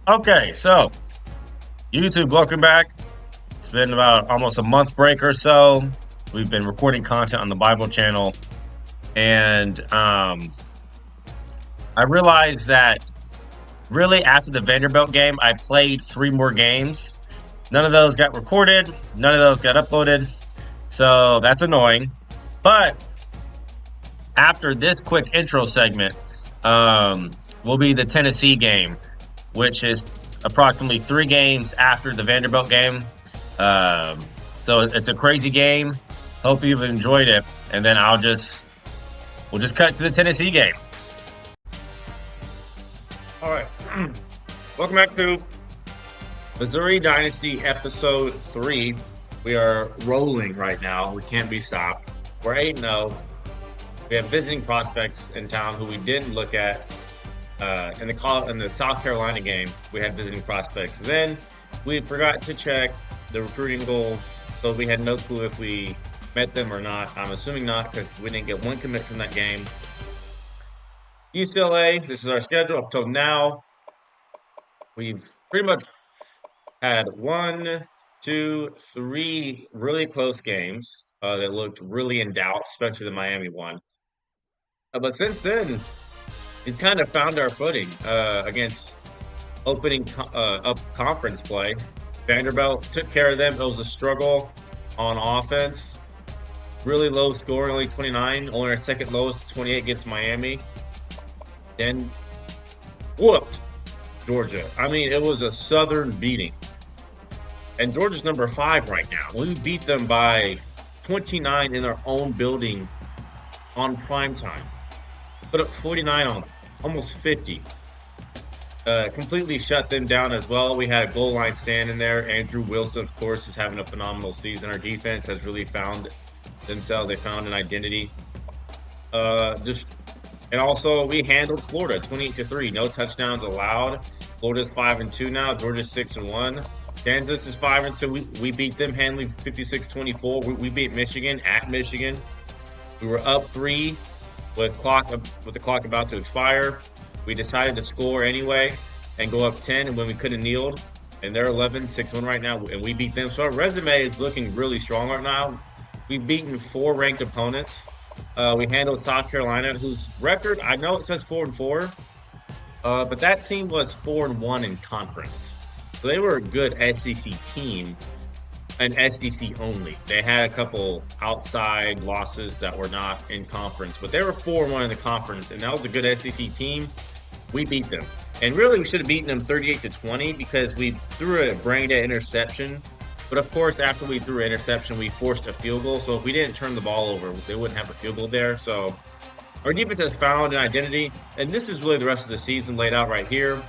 Okay, so YouTube, welcome back. It's been about almost a month break or so. We've been recording content on the Bible channel, and I realized that really after the Vanderbilt game, I played three more games. None of those got recorded, none of those got uploaded, so that's annoying. But after this quick intro segment, will be the Tennessee game, which is approximately three games after the Vanderbilt game. Um, so it's a crazy game. Hope you've enjoyed it, and then we'll just cut to the Tennessee game. All right, welcome back to Missouri Dynasty episode 3. We are rolling right now. We can't be stopped. We're 8-0. We have visiting prospects in town who we didn't look at in the South Carolina game. We had visiting prospects. Then we forgot to check the recruiting goals, so we had no clue if we met them or not. I'm assuming not because we didn't get one commit from that game. UCLA, this is our schedule up till now. We've pretty much had 1, 2, 3 really close games that looked really in doubt, especially the Miami one. But since then, we've kind of found our footing against opening up conference play. Vanderbilt took care of them. It was a struggle on offense. Really low scoring, only 29. Only our second lowest, 28 against Miami. Then whooped Georgia. I mean, it was a Southern beating. And Georgia's number 5 right now. We beat them by 29 in their own building on prime time. Put up 49 on them, almost 50. Completely shut them down as well. We had a goal line stand in there. Andrew Wilson, of course, is having a phenomenal season. Our defense has really found themselves. They found an identity. And also we handled Florida 28-3. No touchdowns allowed. Florida's 5-2 now. Georgia's 6-1. Kansas is 5-2. We beat them handily 56-24. We beat Michigan at Michigan. We were up 3 with the clock about to expire. We decided to score anyway and go up 10 when we could have kneeled. And they're 6-1 right now, and we beat them. So our resume is looking really strong right now. We've beaten 4 ranked opponents. We handled South Carolina, whose record, I know it says 4-4, but that team was 4-1 in conference. So they were a good SEC team, an SEC only. They had a couple outside losses that were not in conference, but they were 4-1 in the conference, and that was a good SEC team. We beat them. And really, we should have beaten them 38-20 because we threw a brain-dead interception. But of course, after we threw an interception, we forced a field goal. So if we didn't turn the ball over, they wouldn't have a field goal there. So our defense has found an identity. And this is really the rest of the season laid out right here.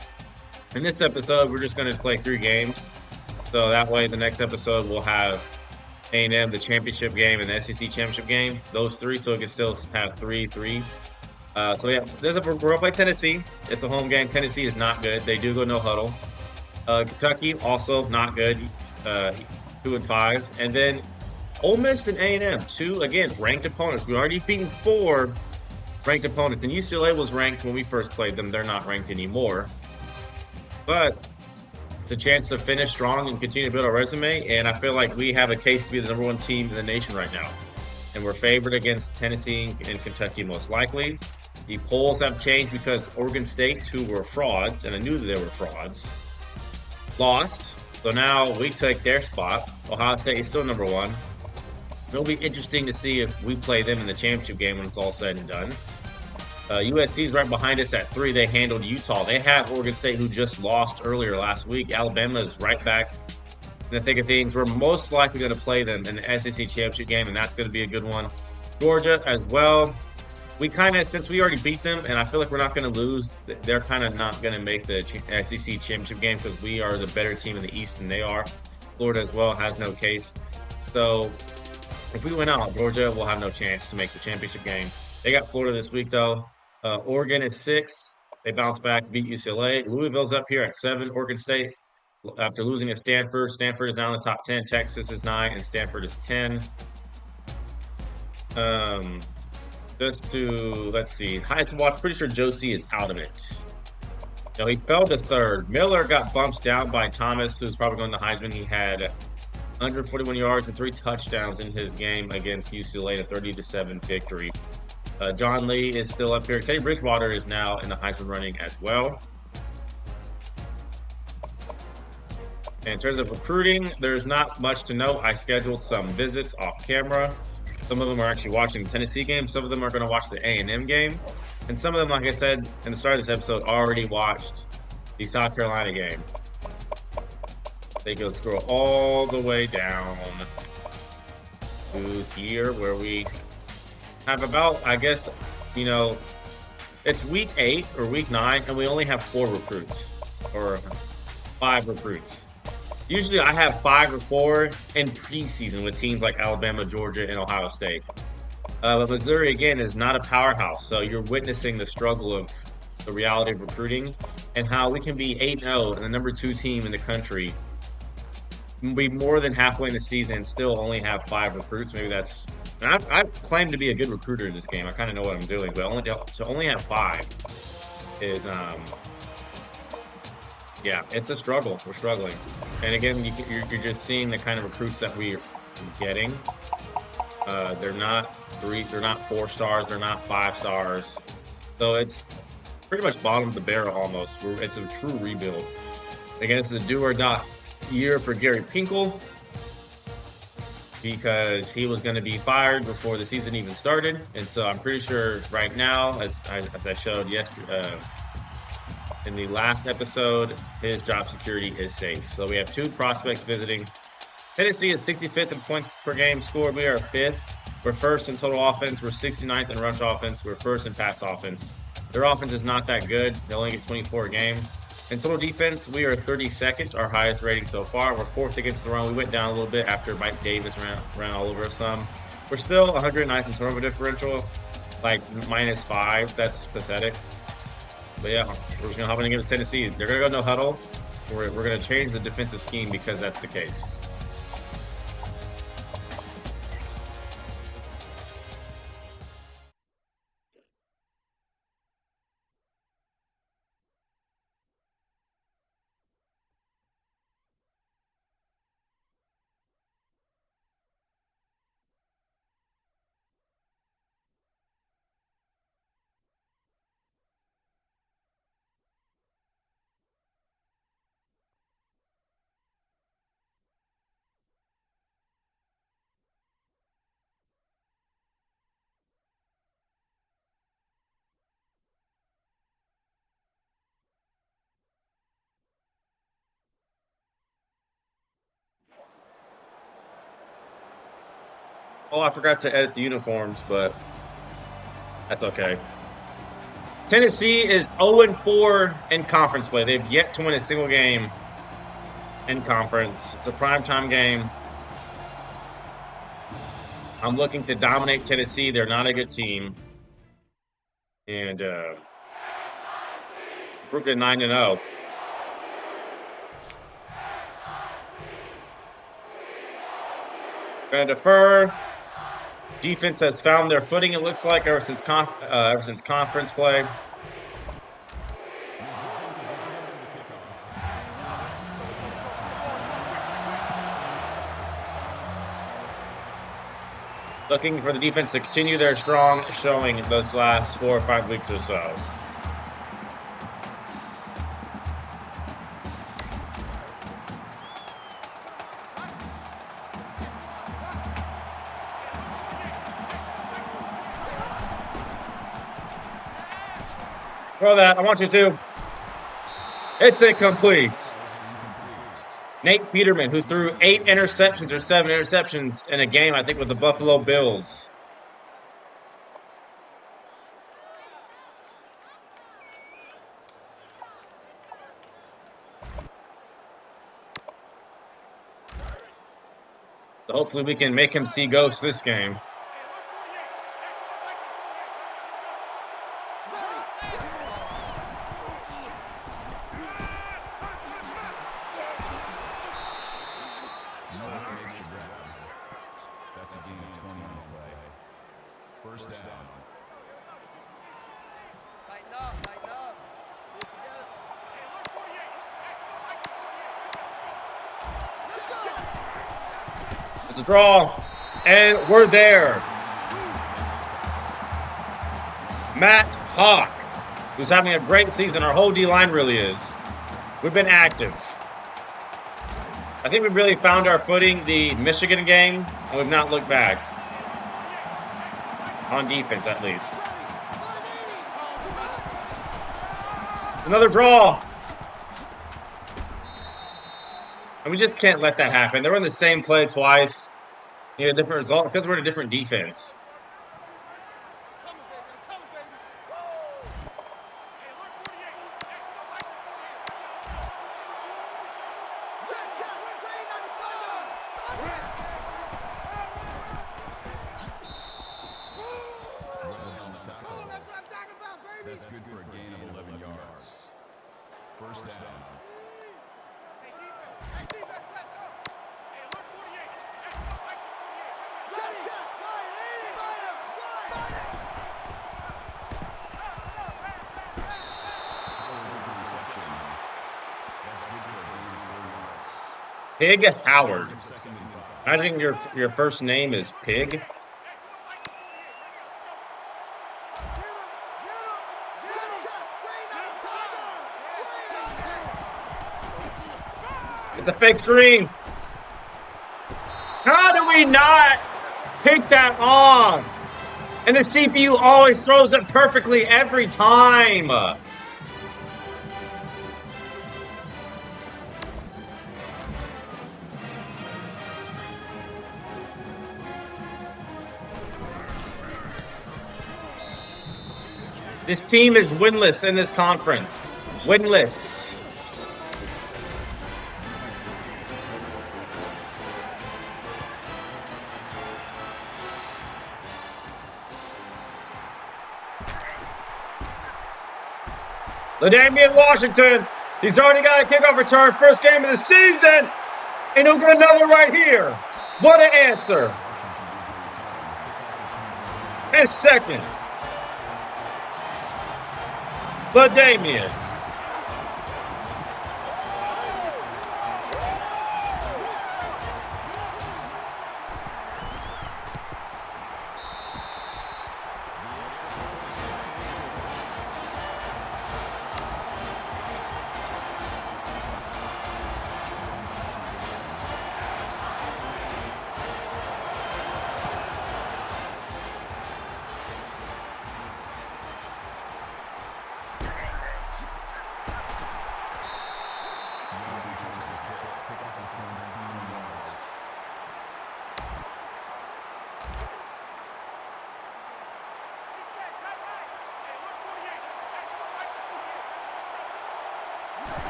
In this episode, we're just going to play 3 games. So that way, the next episode, we'll have A&M, the championship game, and the SEC championship game. Those 3, so it can still have 3-3. So yeah, we're going to play Tennessee. It's a home game. Tennessee is not good. They do go no huddle. Kentucky, also not good. 2-5. And then Ole Miss and A&M, 2, again, ranked opponents. We've already beaten 4 ranked opponents. And UCLA was ranked when we first played them. They're not ranked anymore. But it's a chance to finish strong and continue to build our resume. And I feel like we have a case to be the number 1 team in the nation right now. And we're favored against Tennessee and Kentucky most likely. The polls have changed because Oregon State, who were frauds, and I knew that they were frauds, lost. So now we take their spot. Ohio State is still number 1. It'll be interesting to see if we play them in the championship game when it's all said and done. USC is right behind us at 3. They handled Utah. They have Oregon State, who just lost earlier last week. Alabama is right back in the thick of things. We're most likely going to play them in the SEC championship game, and that's going to be a good one. Georgia as well. We kind of, since we already beat them, and I feel like we're not going to lose, they're kind of not going to make the SEC championship game because we are the better team in the East than they are. Florida as well has no case. So if we win out, Georgia will have no chance to make the championship game. They got Florida this week, though. Oregon is 6. They bounce back, beat UCLA. Louisville's up here at 7. Oregon State, after losing to Stanford. Stanford is now in the top 10. Texas is 9, and Stanford is 10. Just to, let's see, Heisman Watch, pretty sure Josie is out of it. No, he fell to third. Miller got bumped down by Thomas, who's probably going to Heisman. He had 141 yards and 3 touchdowns in his game against UCLA in a 30-7 victory. John Lee is still up here. Teddy Bridgewater is now in the Heisman running as well. And in terms of recruiting, there's not much to note. I scheduled some visits off camera. Some of them are actually watching the Tennessee game. Some of them are going to watch the A&M game. And some of them, like I said in the start of this episode, already watched the South Carolina game. They go scroll all the way down to here where we have about, I guess, you know, it's week 8 or week 9, and we only have 4 recruits or 5 recruits. Usually I have 5 or 4 in preseason with teams like Alabama, Georgia, and Ohio State. But Missouri, again, is not a powerhouse. So you're witnessing the struggle of the reality of recruiting and how we can be 8-0 and the number 2 team in the country, be more than halfway in the season and still only have 5 recruits. Maybe that's... And I claim to be a good recruiter in this game. I kind of know what I'm doing. But only have 5 is... yeah, it's a struggle. We're struggling. And again, you're just seeing the kind of recruits that we're getting. They're not 4 stars. They're not 5 stars. So it's pretty much bottom of the barrel almost. It's a true rebuild. Again, it's the do or not year for Gary Pinkel because he was going to be fired before the season even started. And so I'm pretty sure right now, as I showed yesterday, in the last episode, his job security is safe. So we have 2 prospects visiting. Tennessee is 65th in points per game scored. We are 5th. We're 1st in total offense. We're 69th in rush offense. We're 1st in pass offense. Their offense is not that good. They only get 24 a game. In total defense, we are 32nd, our highest rating so far. We're 4th against the run. We went down a little bit after Mike Davis ran all over us some. We're still 109th in turnover differential, like -5. That's pathetic. But yeah, we're just going to hop in against Tennessee. They're going to go no huddle. We're going to change the defensive scheme because that's the case. Oh, I forgot to edit the uniforms, but that's okay. Tennessee is 0-4 in conference play. They've yet to win a single game in conference. It's a primetime game. I'm looking to dominate Tennessee. They're not a good team. And proved it 9-0. Gonna defer. Defense has found their footing, it looks like, ever since conference play. Looking for the defense to continue their strong showing those last 4 or 5 weeks or so. Throw that. I want you to. It's incomplete. Nate Peterman, who threw 8 interceptions or 7 interceptions in a game, I think, with the Buffalo Bills. So hopefully we can make him see ghosts this game. It's a draw. And we're there. Matt Hawk, who's having a great season. Our whole D-line really is. We've been active. I think we really found our footing the Michigan game, and we've not looked back. On defense, at least. Another draw. And we just can't let that happen. They were in the same play twice. Need a different result because we're in a different defense. That's good for a gain of 11 yards. First down. Pig Howard. Imagine your first name is Pig. It's a fake screen. How do we not pick that off? And the CPU always throws it perfectly every time. This team is winless in this conference. Winless. LaDamian Washington, he's already got a kickoff return, first game of the season, and he'll get another right here. What an answer. His second. LaDamian.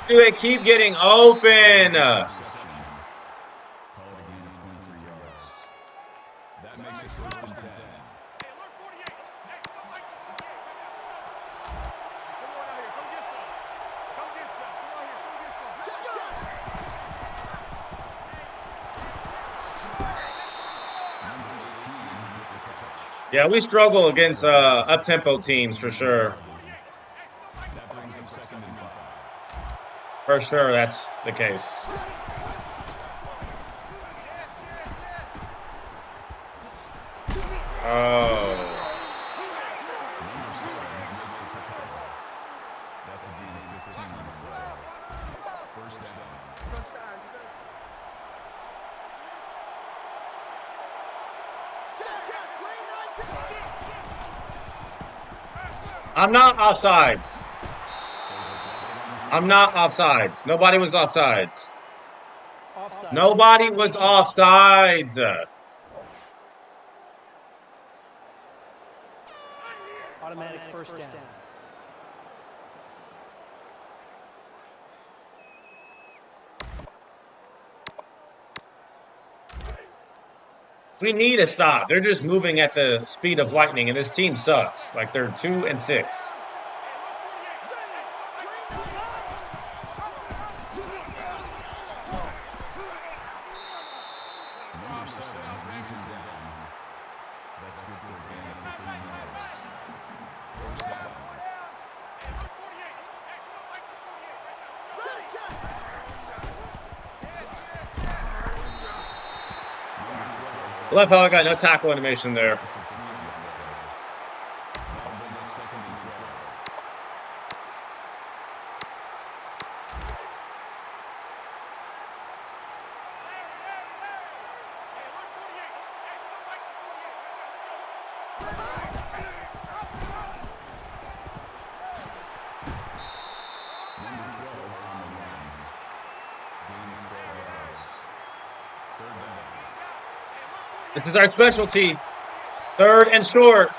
Do they keep getting open? That makes it first and 10. Yeah, we struggle against up-tempo teams for sure. For sure, that's the case. Oh. I'm not offsides. I'm not offsides. Nobody was offsides. Nobody was offsides. Automatic first down. We need a stop. They're just moving at the speed of lightning, and this team sucks. Like, they're 2-6. Love how I got no tackle animation there. This is three on the play. That'll bring up 2nd and 12. Number 12 on the line. Gain of 12 yards. 3rd down. This is our specialty. 3rd and short.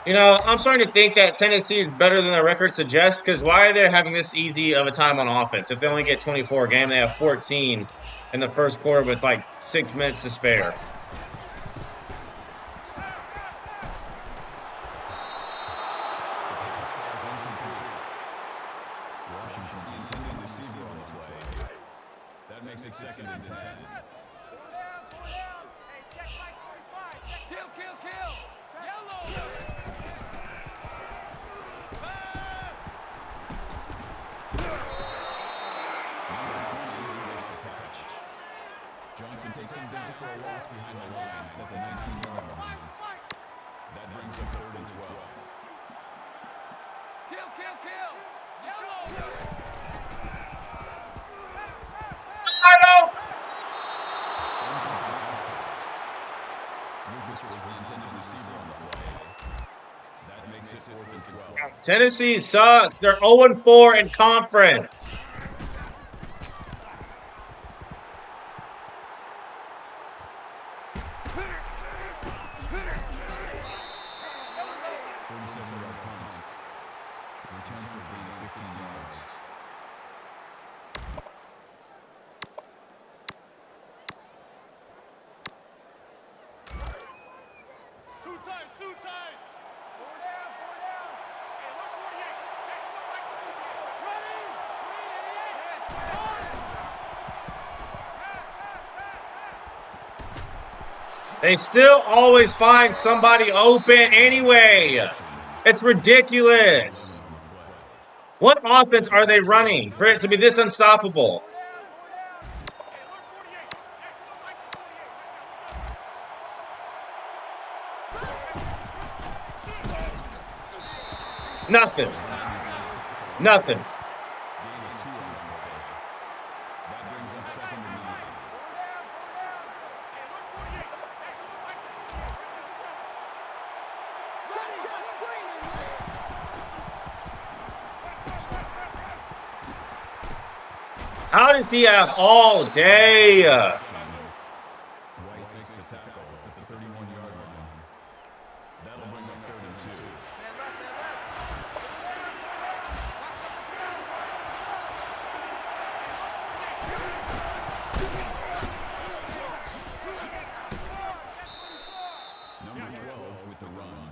You know, I'm starting to think that Tennessee is better than their record suggests, because why are they having this easy of a time on offense? If they only get 24 a game, they have 14 in the first quarter with like 6 minutes to spare. Washington intending receiver on the play. That makes it 2nd and 10. Kill, kill, kill! Yellow! Number 20 makes the catch. Johnson takes him down for a loss behind the line at the 19-yard line. That brings up 3rd and 12. Kill, kill, kill! Yellow! Lucas was the intended receiver on the play. That makes it 4th and 12. Tennessee sucks. They're 0-4 in conference. Return for a gain of 15 yards. Two times! Four down! Hey, look, 48! Hey, look like 48! Ready! 388! They still always find somebody open anyway. It's ridiculous. What offense are they running for it to be this unstoppable? Nothing. Nothing. Gain of 2 on the play. That brings us 2nd and 9. How does he have all day? White takes the tackle at the 31-yard line. That'll bring up 3rd and 2. Number 12 with the run.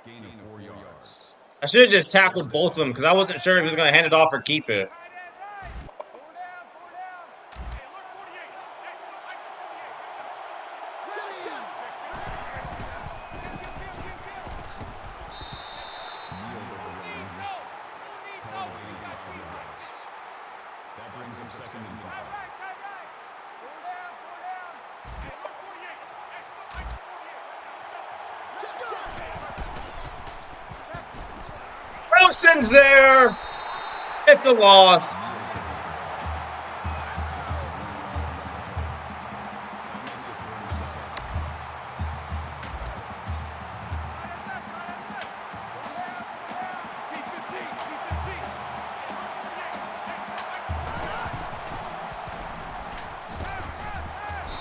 Gain of 4 yards. I should have just tackled both of them because I wasn't sure if he was going to hand it off or keep it. That brings him 2nd and 5. Wilson's there. It's a loss. That makes it 4th and 7.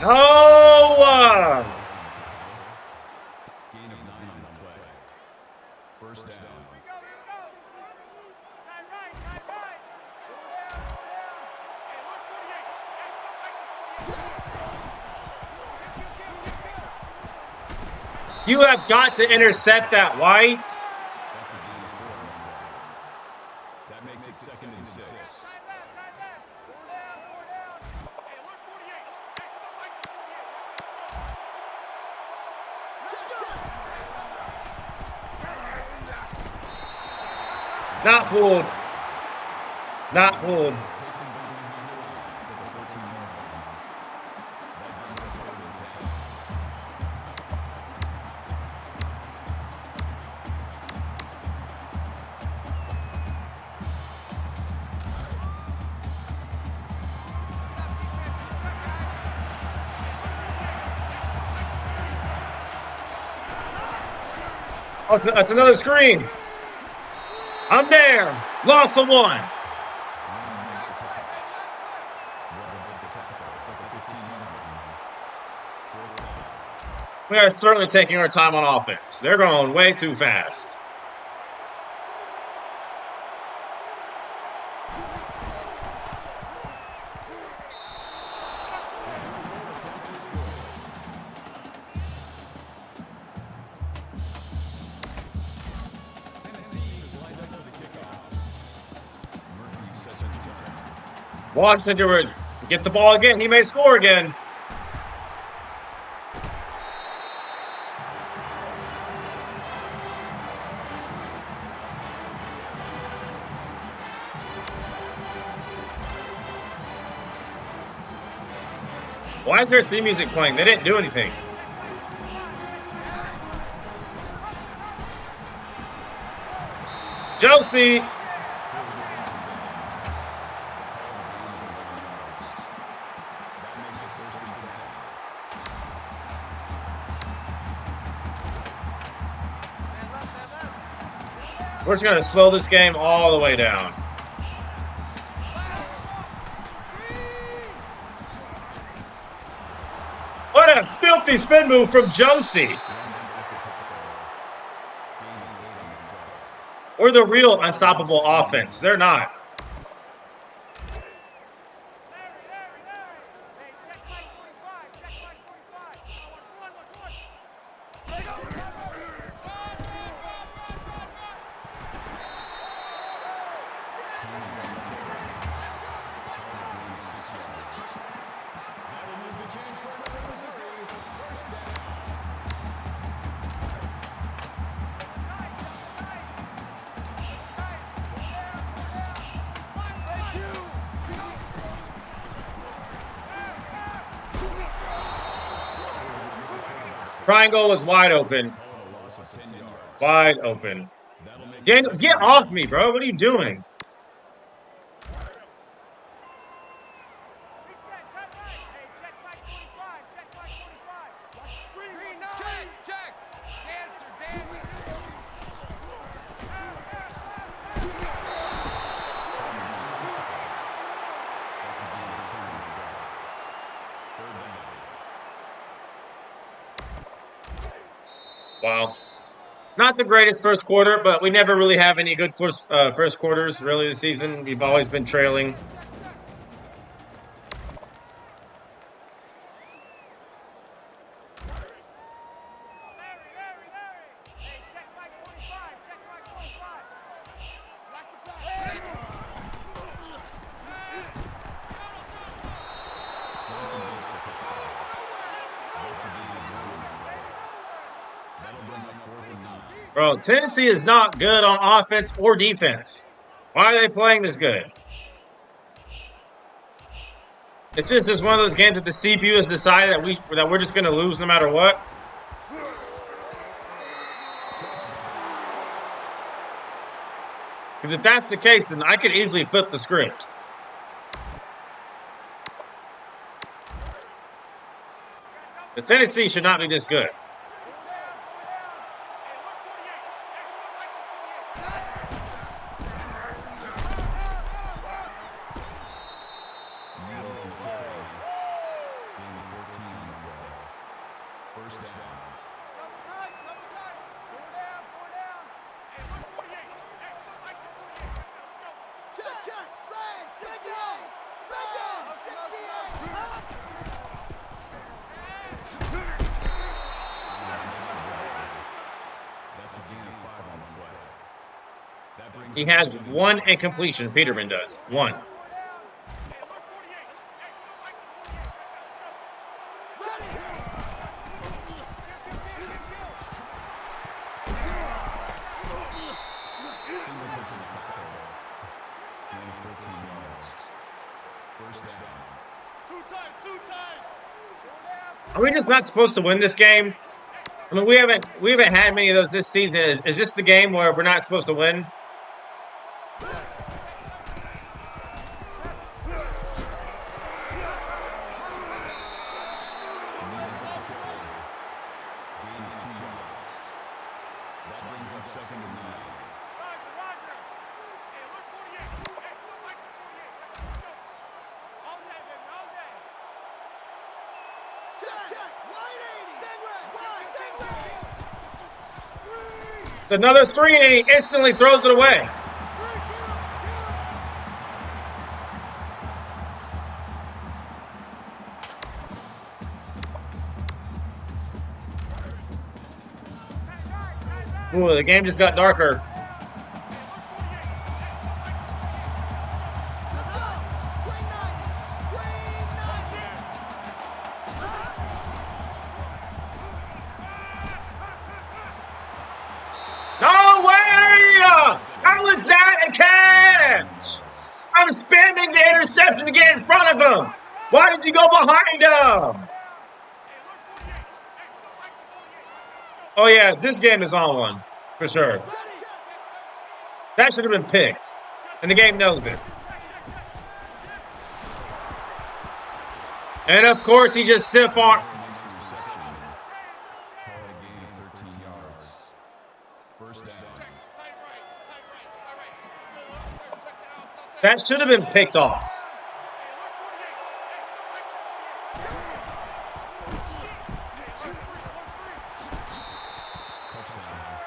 No! First down. Here we go. Time right. Four down. Hey, look, 48. Hey, come back to 48. You have got to intercept that, White. That's a gain of 4. That makes it 2nd and 6. Time left. Four down. Hey, look, 48. Hey, come back to 48. Not fooled. Not fooled. Takes him down at the 14-yard line. That brings us 3rd and 10. Oh, it's another screen. I'm there. Loss of 1. Makes the catch. The technical at the 15-yard line. 4th down. We are certainly taking our time on offense. They're going way too fast. Tennessee is lined up for the kickoff. Murphy sets it to kick. Washington would get the ball again. He may score again. Why is there theme music playing? They didn't do anything. Josie. That makes it 1st and 10. We're just going to slow this game all the way down. What a filthy spin move from Josie. We're the real unstoppable offense. They're not. Hey, check line 45. Watch one. That will move the chains for Missouri. First down. Triangle was wide open. Call it a loss of 10 yards. Wide open. That'll make it Daniel, 6th get and off me, bro. What are you doing? Check. Answer, Dan. That's a gain of 2. 3rd down. Wow. Not the greatest first quarter, but we never really have any good first quarters, really, this season. We've always been trailing. Larry. Hey, check line 45. Watch the play. Johnson takes the touchdown. That's a gain of 1 on that play. That'll bring up 4th and 9. Bro, Tennessee is not good on offense or defense. Why are they playing this good? It's just one of those games that the CPU has decided that we're just going to lose no matter what. Because if that's the case, then I could easily flip the script. The Tennessee should not be this good. Neal on the carry. Gain of 14 on the play. First down. Double tight. Four down. gain of 5 on the play. That brings He up has second and one 5. incompletion. Peterman does. One. Singleton to the tackle. Gain of 14 yards. First down. Two times. Are we just not supposed to win this game? I mean, we haven't had many of those this season. Is this the game where we're not supposed to win? Gain of 2 yards. That brings up second and 9. Roger. Hey, look 48. Hey, look like 48. Let's go. All day, baby, all day. Check. 180. Stingray. Another screen, and he instantly throws it away. Ooh, the game just got darker. No way! How is that a catch? I'm spamming the interception to get in front of him. Why did you go behind him? Oh yeah, this game is on one for sure. That should have been picked, and the game knows it. And of course, he just stiff arm. Makes the reception. Call it a gain of 13 yards. First down. That should have been picked off. Touchdown.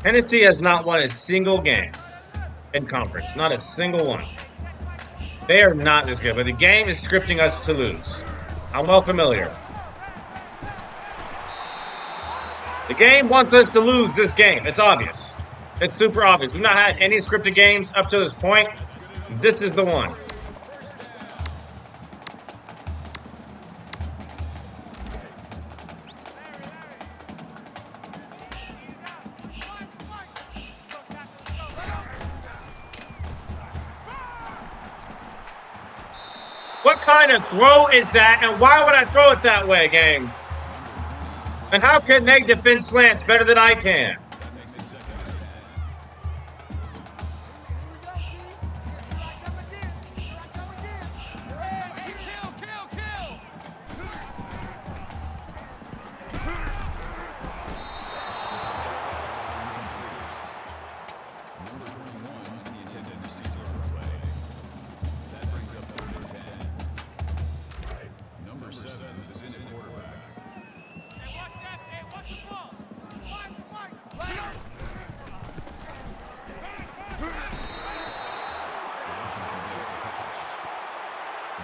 Tennessee has not won a single game in conference. Not a single one. They are not this good, but the game is scripting us to lose. I'm well familiar. The game wants us to lose this game. It's obvious. It's super obvious. We've not had any scripted games up to this point. This is the one. What kind of throw is that, and why would I throw it that way, game? And how can they defend slants better than I can? That makes it second and 10. Kill. Number 21, he intended to receive the play. That brings up third and 10. Number 7 is in at quarterback. Hey, watch that. Hey, watch the ball. Watch the mic. Right. Washington takes the catch.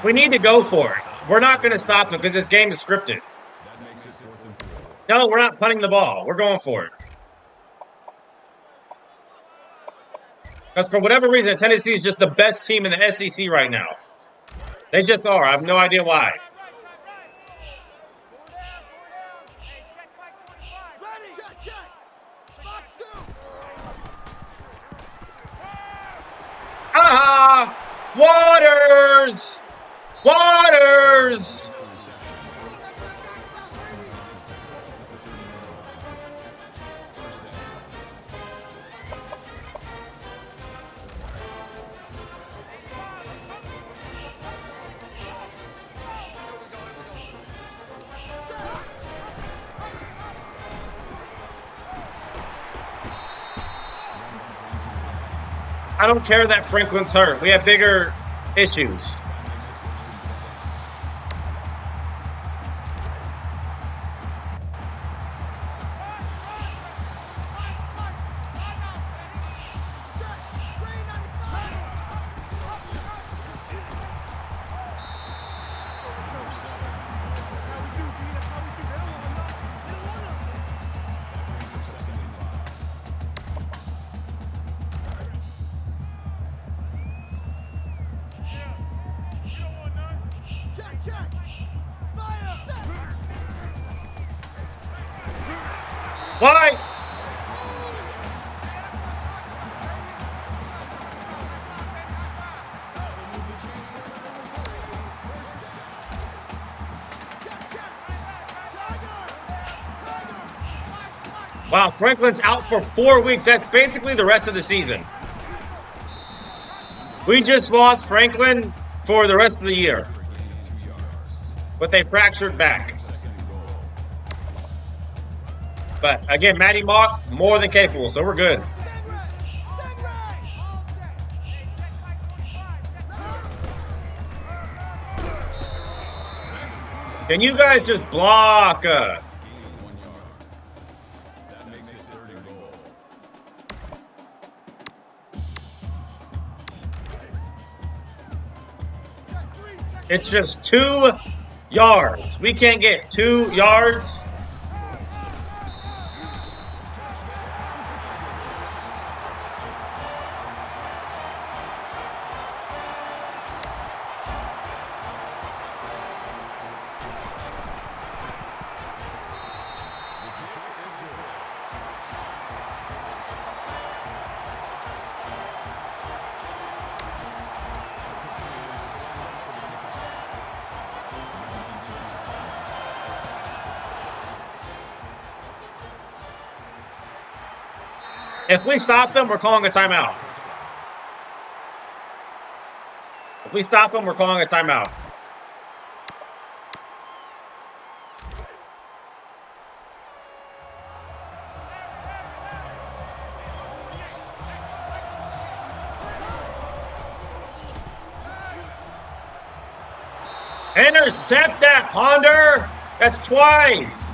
We need to go for it. We're not going to stop them because this game is scripted. That makes it 4th and 4. No, we're not punting the ball. We're going for it. Because for whatever reason, Tennessee is just the best team in the SEC right now. They just are. I have no idea why. Hey, check mic 45. Ready. Check, check. Box two. Ah! Waters! Waters! I don't care that Franklin's hurt. We have bigger issues. Check, check. Spire. Why? Wow, Franklin's out for 4 weeks. That's basically the rest of the season. We just lost Franklin for the rest of the year. But they fractured back. But again, Matty Mock, more than capable, so we're good. Can you guys just block? It's just 2 yards. We can't get 2 yards. If we stop them, we're calling a timeout. If we stop them, we're calling a timeout. Intercept that, Ponder! That's twice!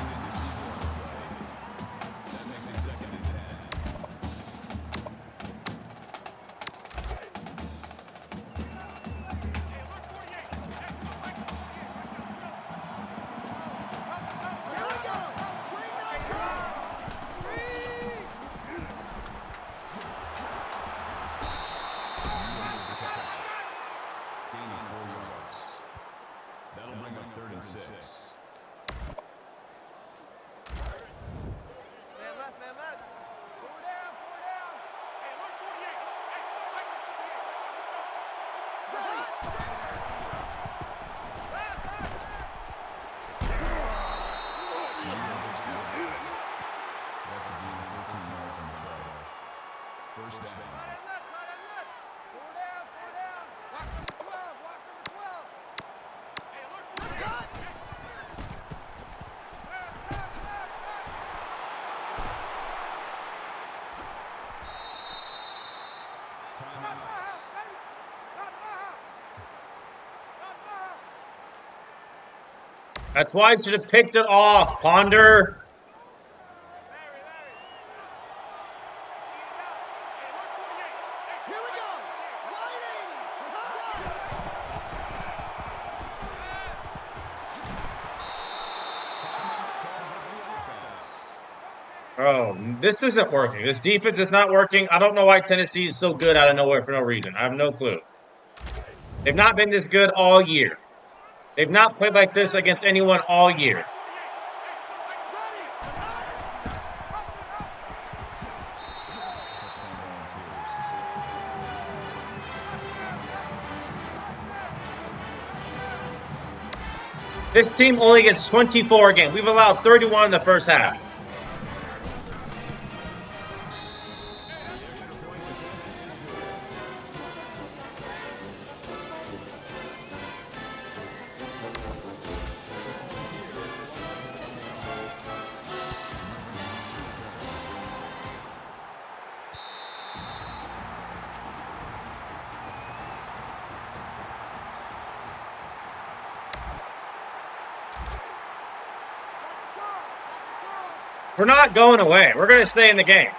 That's why I should have picked it off, Ponder. Here we go. Oh, this isn't working. This defense is not working. I don't know why Tennessee is so good out of nowhere for no reason. I have no clue. They've not been this good all year. They've not played like this against anyone all year. This team only gets 24 a game. We've allowed 31 in the first half. We're not going away. We're going to stay in the game.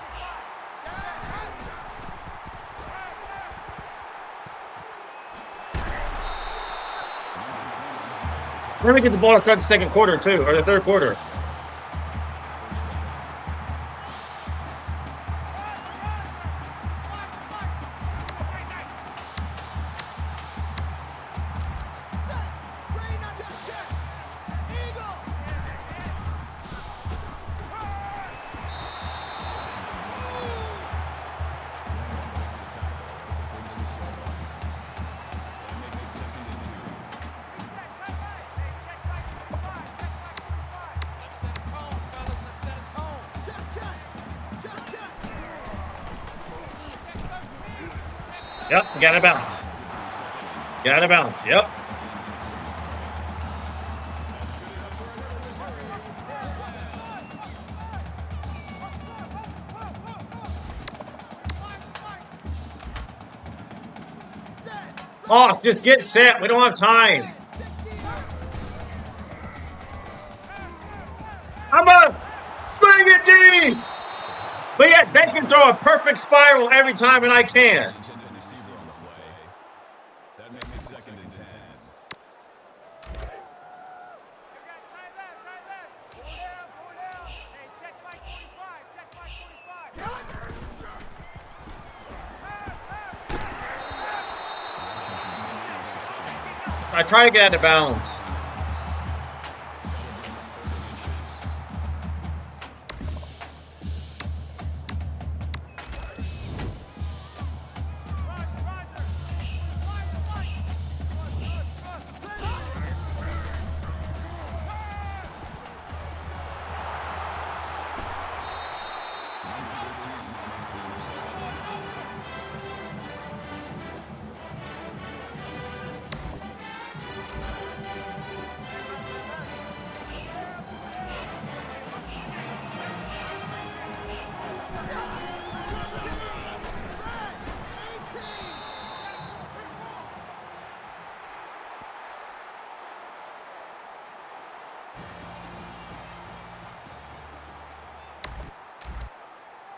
We're going to get the ball to start the second quarter, too, or the third quarter. Yep, get out of bounds. Get out of bounds, yep. Oh, just get set. We don't have time. I'm gonna swing it deep. But yet they can throw a perfect spiral every time, and I can. That makes it second and 10. I try to get out of bounds.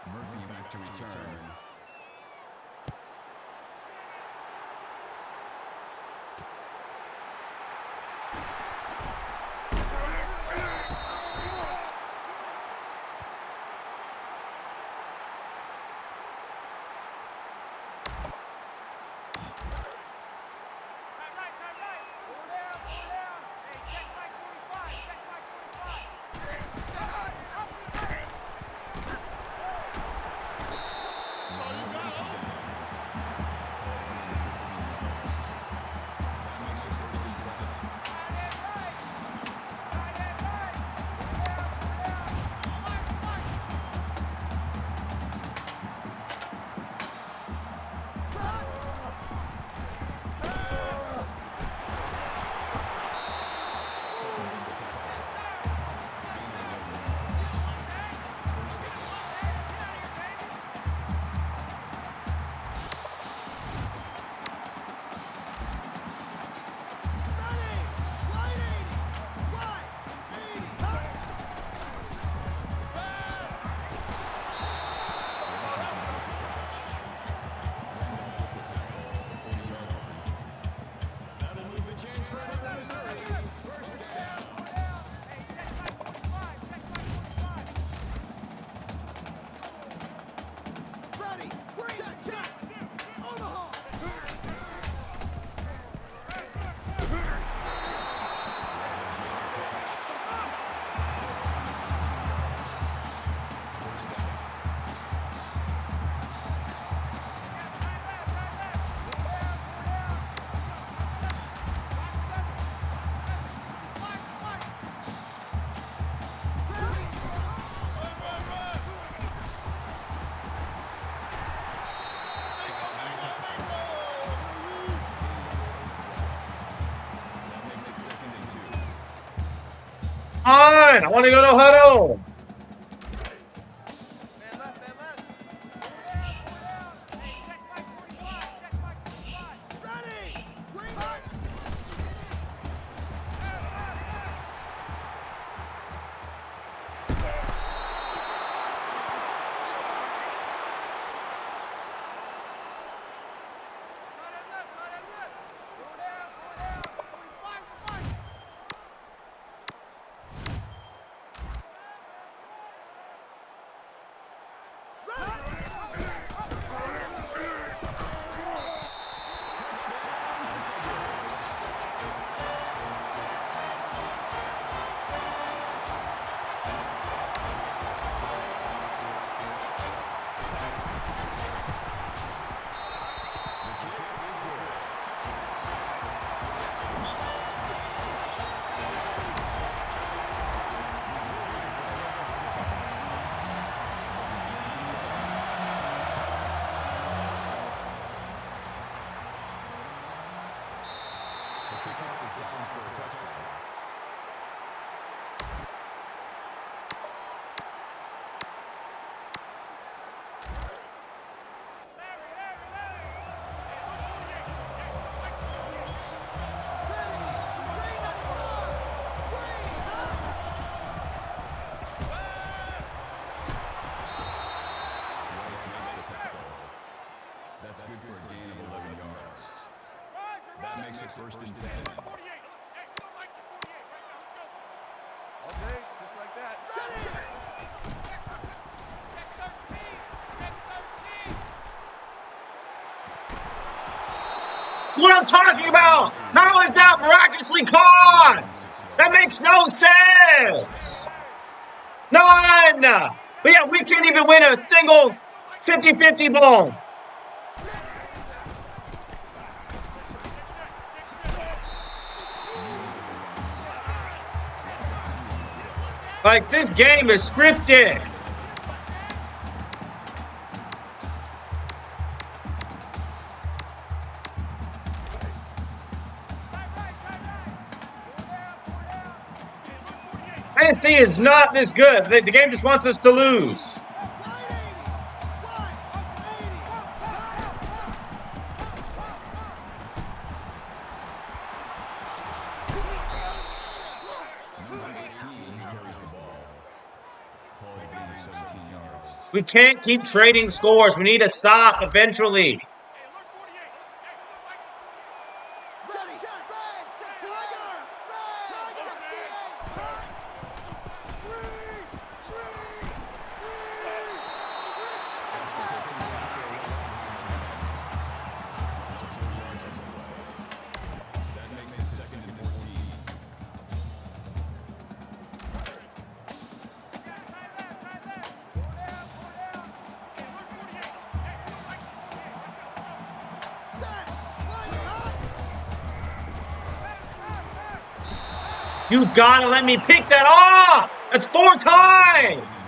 Murphy back to return. on! I want to go to huddle. Man left, man left. Four down. Hey, check Mike 45. Check Mike 45. Ready. Green light. That's good for a gain of 11 yards. That makes it first and 10. Okay, just like that. That's what I'm talking about. How is that miraculously caught? That makes no sense. None. But yeah, we can't even win a single 50-50 ball. Like, this game is scripted. Tennessee is not this good. The game just wants us to lose. We can't keep trading scores. We need to stop eventually. You gotta let me pick that off! That's 4 times!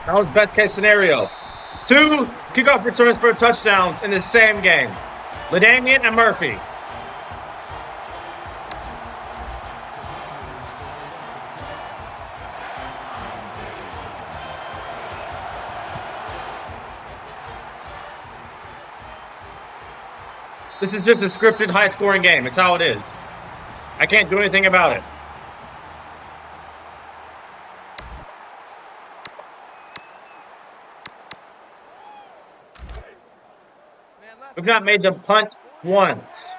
That was best case scenario. 2 kickoff returns for touchdowns in the same game. LaDainian and Murphy. This is just a scripted, high-scoring game. It's how it is. I can't do anything about it. We've not made them punt once.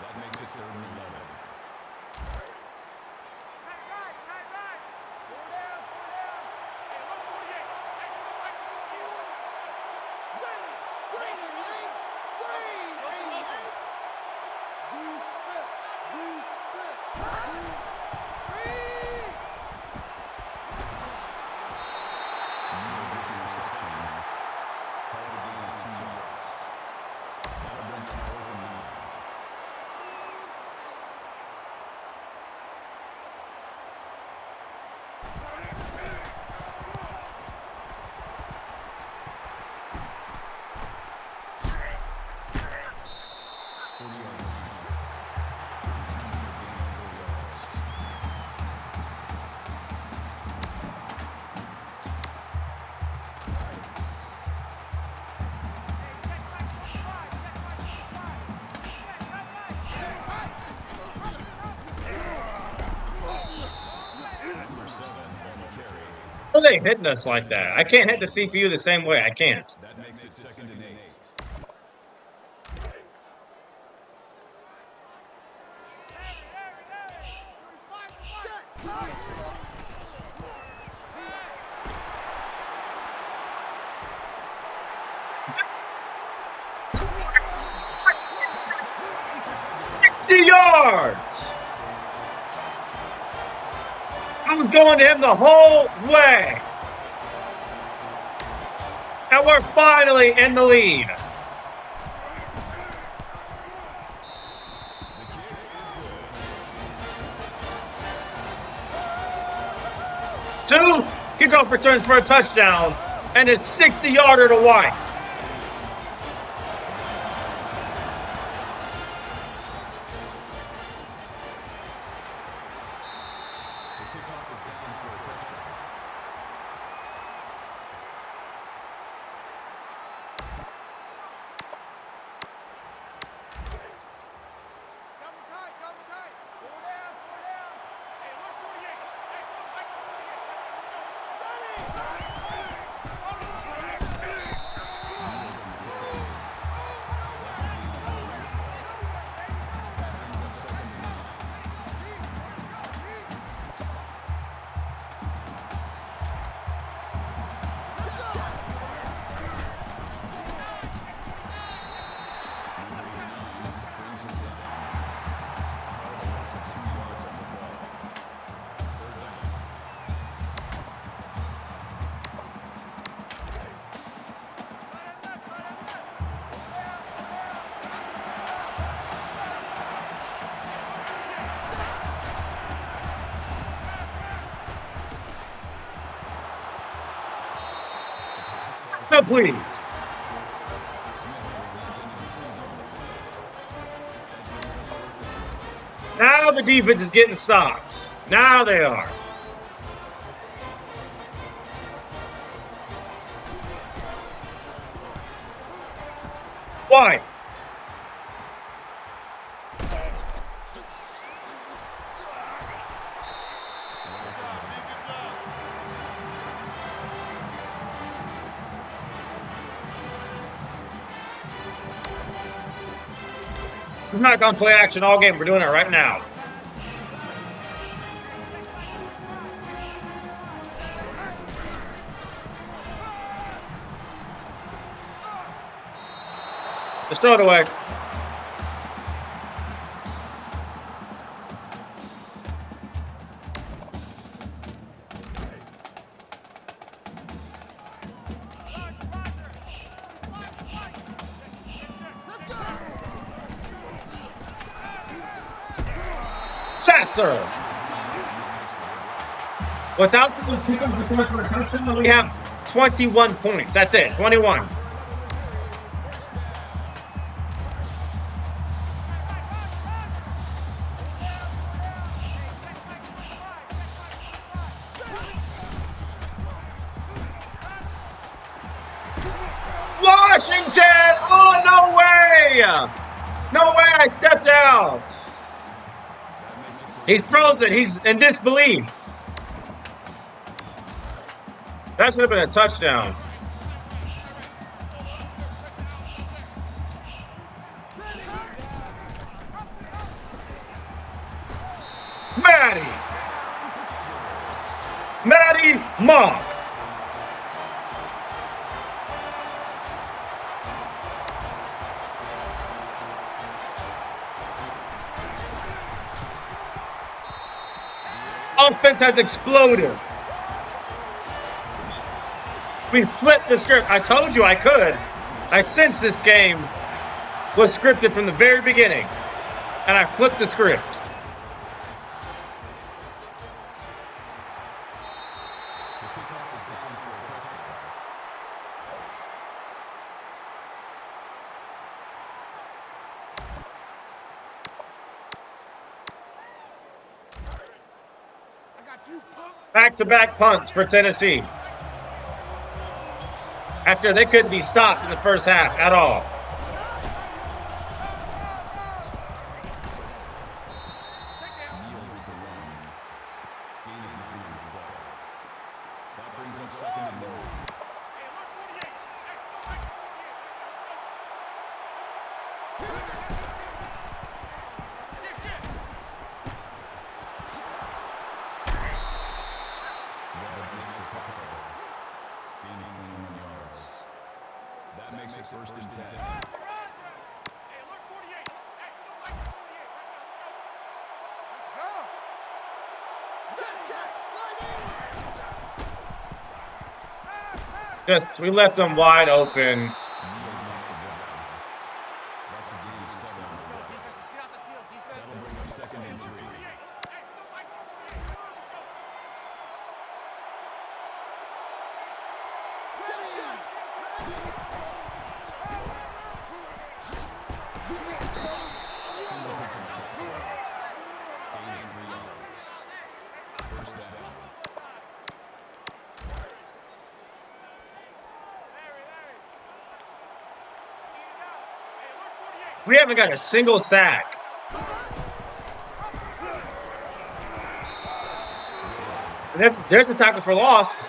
That makes it 3rd and 11. How are they hitting us like that? I can't hit the CPU the same way. I can't. That makes it 2nd and 8. Yards! I was going to him the whole way. And we're finally in the lead. Two kickoff returns for a touchdown and a 60-yarder to White. Complete. Now the defense is getting stops. Now they are. Why? We're not going to play action all game. We're doing it right now. Just throw it away. Yes, sir. Without the sequence return for a touchdown, we have 21 points. That's it, 21. Washington! Oh, no way! No way, I stepped out. He's frozen. He's in disbelief. That should have been a touchdown. Matty Mock. Offense has exploded. We flipped the script. I told you I could. I sensed this game was scripted from the very beginning. And I flipped the script. Back-to-back punts for Tennessee. After they couldn't be stopped in the first half at all. Just, we left them wide open. We haven't got a single sack. And there's a tackle for loss.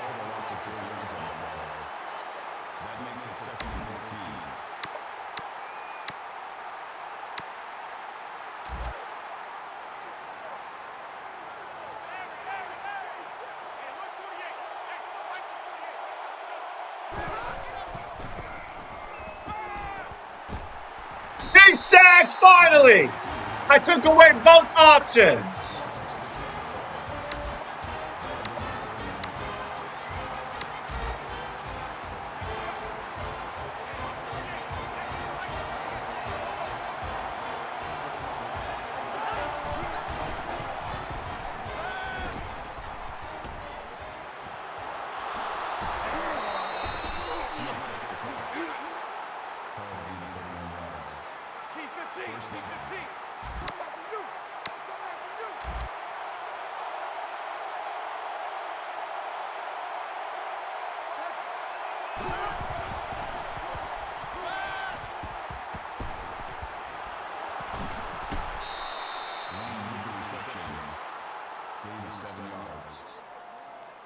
Sacks, finally! I took away both options.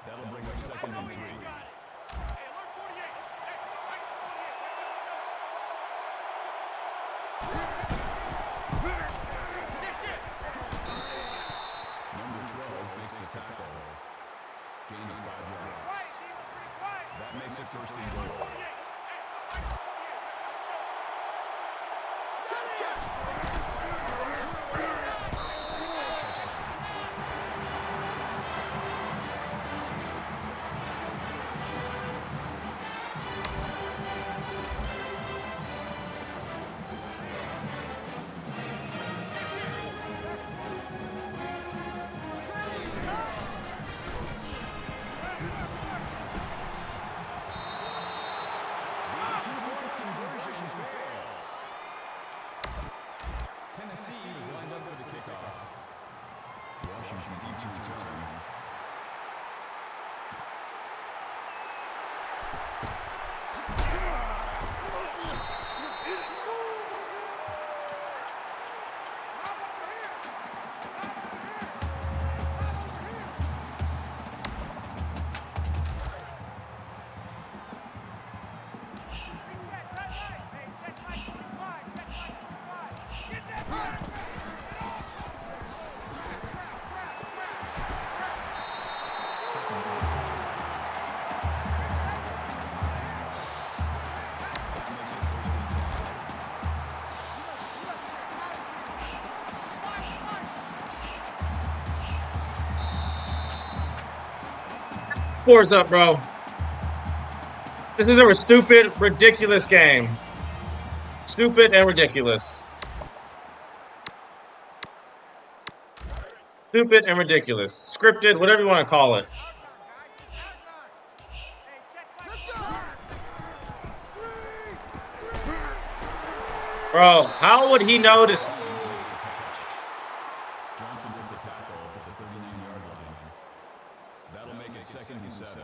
That'll bring up 2nd and 3. Number 12 makes the tackle. Gain of 5 yards. That makes it 1st and goal. 22 turn. Four's up, bro. This is a stupid, ridiculous game. Stupid and ridiculous. Stupid and ridiculous. Scripted, whatever you want to call it. Bro, how would he notice? Johnson took the tackle at the 39-yard line. That'll make it 2nd and 7.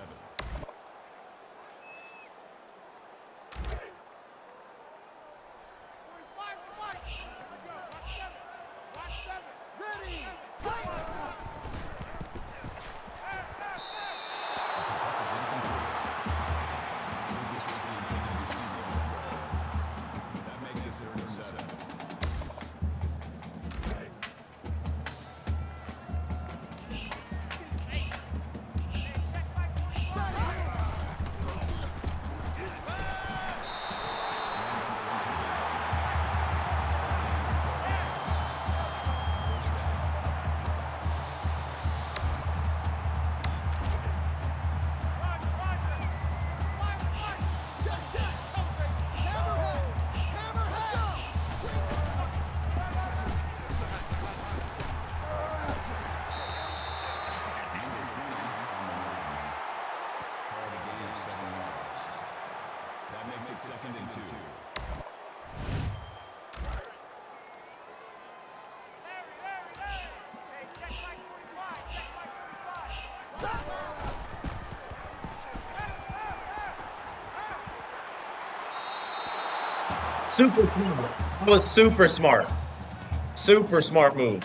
That makes it 3rd and 7. That makes it 2nd and 2. Super smart. That was super smart. Super smart move.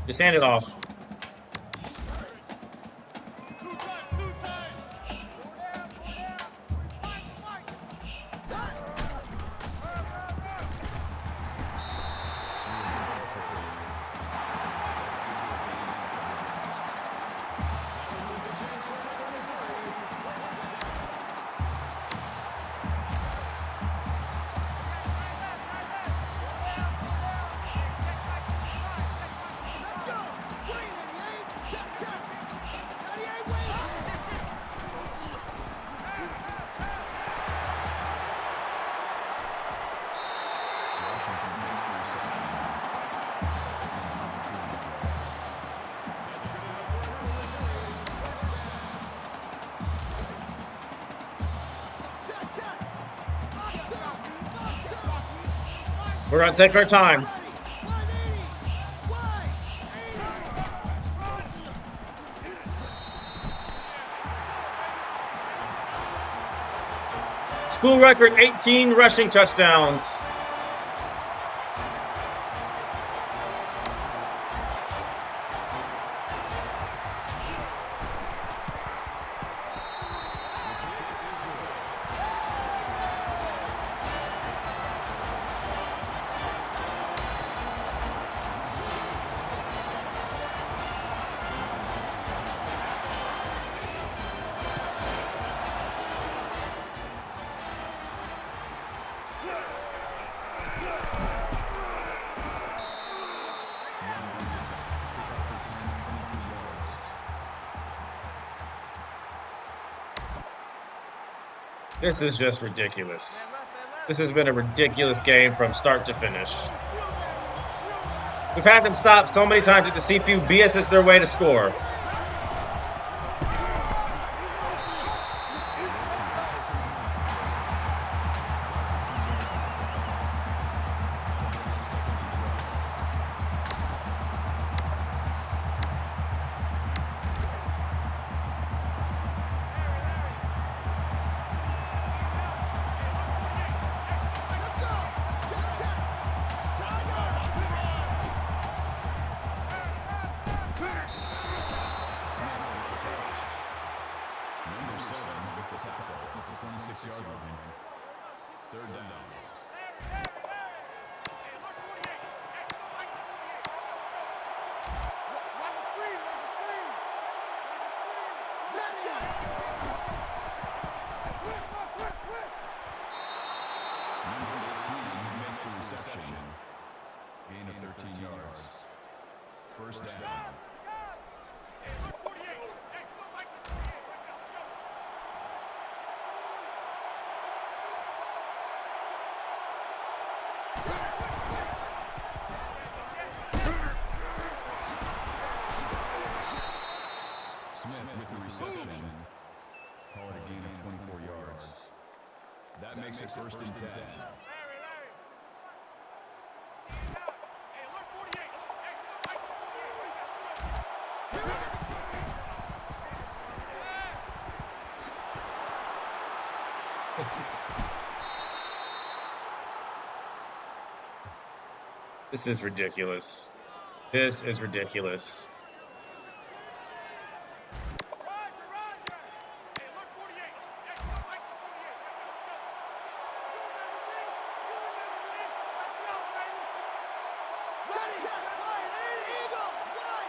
Just hand it off. We're going to take our time. School record 18 rushing touchdowns. This is just ridiculous. This has been a ridiculous game from start to finish. We've had them stop so many times at the CFU. BS is their way to score. 13 yards. First down. Hey, look 48. Hey, look like the 48. Let's go. Smith with the reception. Call it a gain of 24 yards. That makes it first and 10. Larry. Hey, look 48. Hey, look like the 48. Let's go. This is ridiculous. This is ridiculous. Roger. Hey, look 48. Hey, look like the 48. Let's go. Let's go,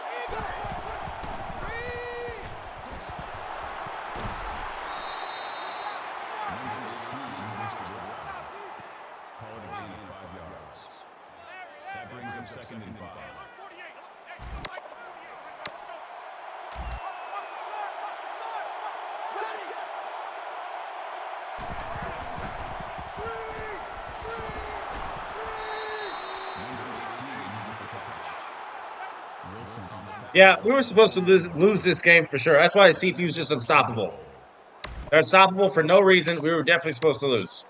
baby. Ready, wide eagle. Number 18 makes the stop. Call it a gain of 5 yards. That brings up second and 5. Look 48. Hey, look like the 48. Let's go. Number 18 with the catch. Wilson on the tackle. Yeah, we were supposed to lose this game for sure. That's why CPU is just unstoppable. They're unstoppable for no reason. We were definitely supposed to lose.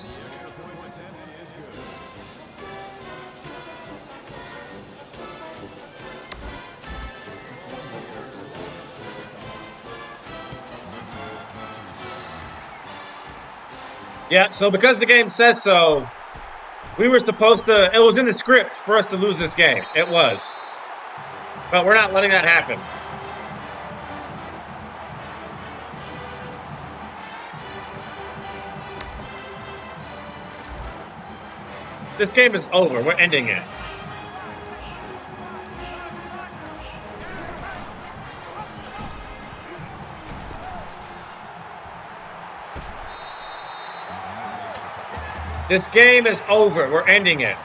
The extra point attempt is good. Yeah, so because the game says so, we were supposed to, it was in the script for us to lose this game. It was. But we're not letting that happen. This game is over. We're ending it. This game is over. We're ending it.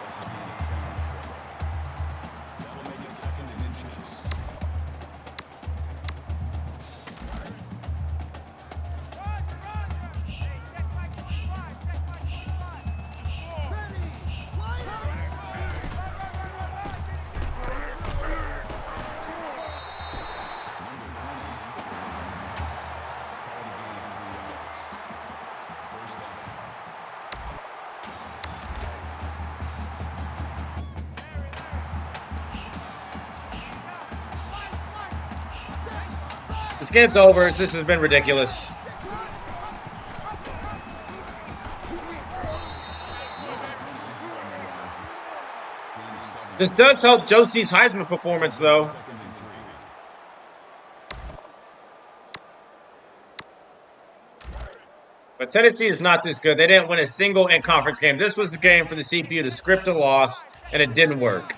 That's a gain of 10. That'll make it second and inches. This game's over. This has been ridiculous. This does help Josie's Heisman performance, though. Second and 3. But Tennessee is not this good. They didn't win a single in-conference game. This was the game for the CPU to script a loss, and it didn't work.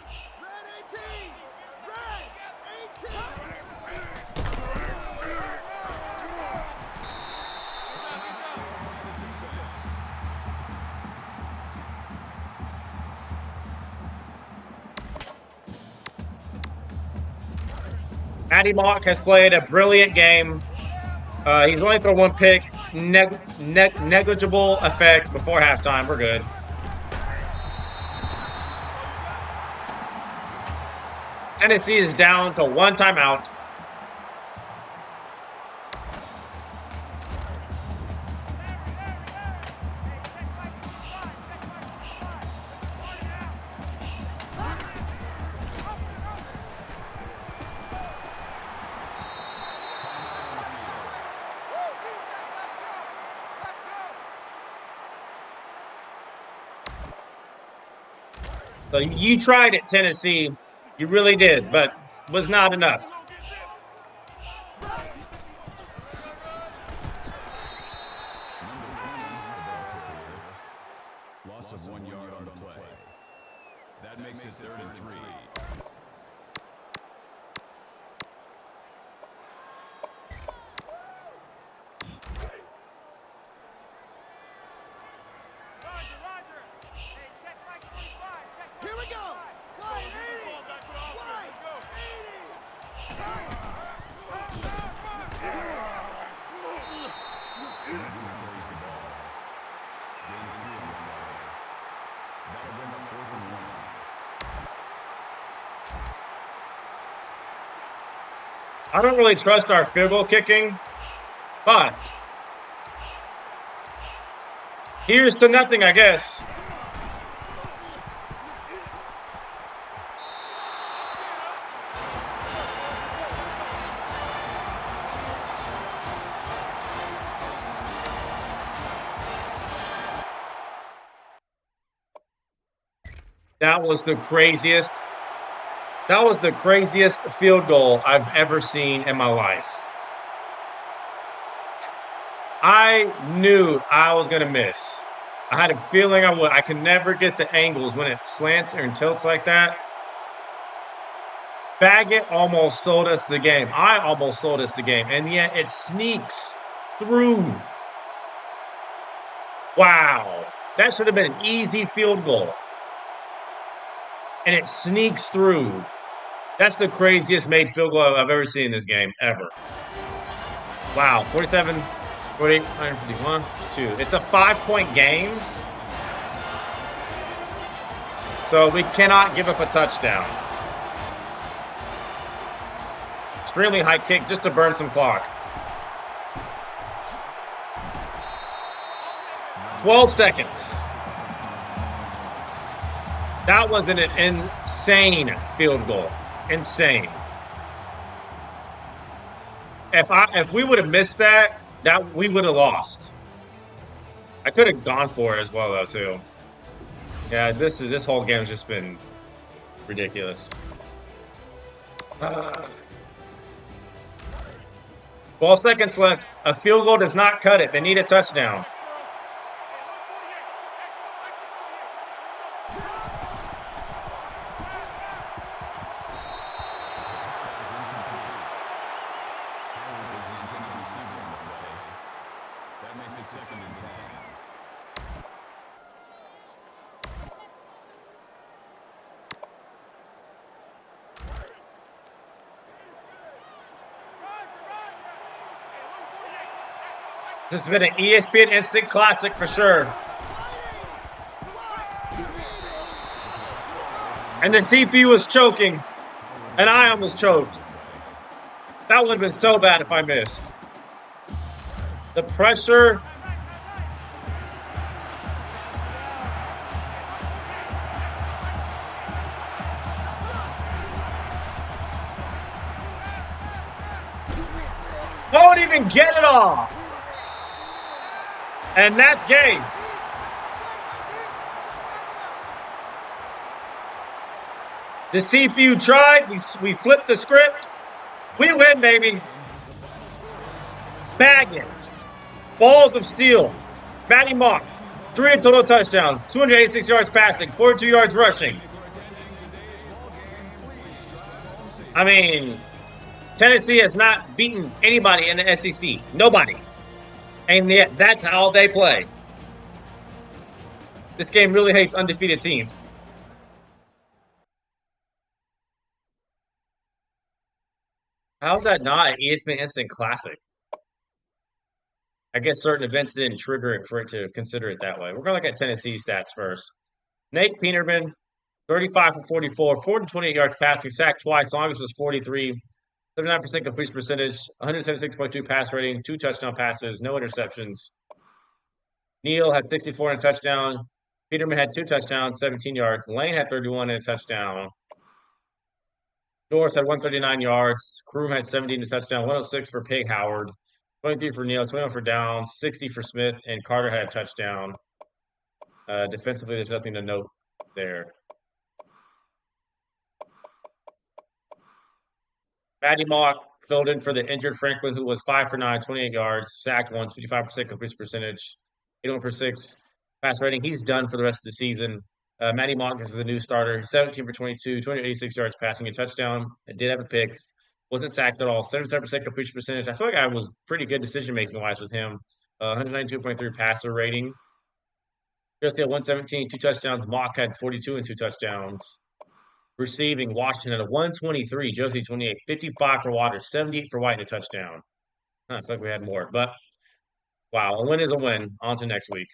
Matty Mock has played a brilliant game. He's only thrown one pick. Negligible effect before halftime. We're good. Tennessee is down to one timeout. So you tried it, Tennessee. You really did, but was not enough. Loss of 1 yard on the play. That makes it 3rd and 3. Here we go! Line 80! Line 80! That'll bring up 4th and 1. I don't really trust our field goal kicking, but here's to nothing, I guess. That was the craziest. That was the craziest field goal I've ever seen in my life. I knew I was going to miss. I had a feeling I would. I could never get the angles when it slants and tilts like that. Baggett almost sold us the game. I almost sold us the game. And yet it sneaks through. Wow. That should have been an easy field goal. And it sneaks through. That's the craziest made field goal I've ever seen in this game, ever. Wow. 47, 48, 151, 2. It's a 5-point game. So we cannot give up a touchdown. Extremely high kick just to burn some clock. 12 seconds. That was an insane field goal. Insane. If we would have missed that we would have lost. I could have gone for it as well though too. Yeah, this whole game has just been ridiculous. 12 seconds left. A field goal does not cut it. They need a touchdown. That makes it 2nd and 10. This has been an ESPN Instant Classic for sure. And the CPU was choking. And I almost choked. That would have been so bad if I missed. The pressure. Won't even get it off. And that's game. The CPU tried. We flipped the script. We win, baby. Baggett. Balls of steel. Matty Mock. 3 total touchdowns. 286 yards passing. 42 yards rushing. I mean, Tennessee has not beaten anybody in the SEC. Nobody. And yet, that's how they play. This game really hates undefeated teams. How's that not an ESPN Instant Classic? I guess certain events didn't trigger it for it to consider it that way. We're going to look at Tennessee stats first. Nate Peterman, 35 for 44, 428 yards passing, sacked twice. Longest was 43. 79% completion percentage, 176.2 pass rating, 2 touchdown passes, no interceptions. Neal had 64 and a touchdown. Peterman had 2 touchdowns, 17 yards. Lane had 31 and a touchdown. Norris had 139 yards. Kroom had 17 and a touchdown, 106 for Pig Howard, 23 for Neal, 21 for Downs, 60 for Smith, and Carter had a touchdown. Defensively, there's nothing to note there. Matty Mock filled in for the injured Franklin, who was 5 for 9, 28 yards, sacked once, 55% completion percentage, 81 for 6 pass rating. He's done for the rest of the season. Matty Mock is the new starter, 17 for 22, 286 yards passing, a touchdown. It did have a pick. Wasn't sacked at all. 77% completion percentage. I feel like I was pretty good decision making wise with him. 192.3 passer rating. Josie had 117, 2 touchdowns. Mock had 42 and 2 touchdowns. Receiving Washington at 123, Josie 28, 55 for Waters, 78 for White and a touchdown. I feel like we had more, but wow, a win is a win. On to next week.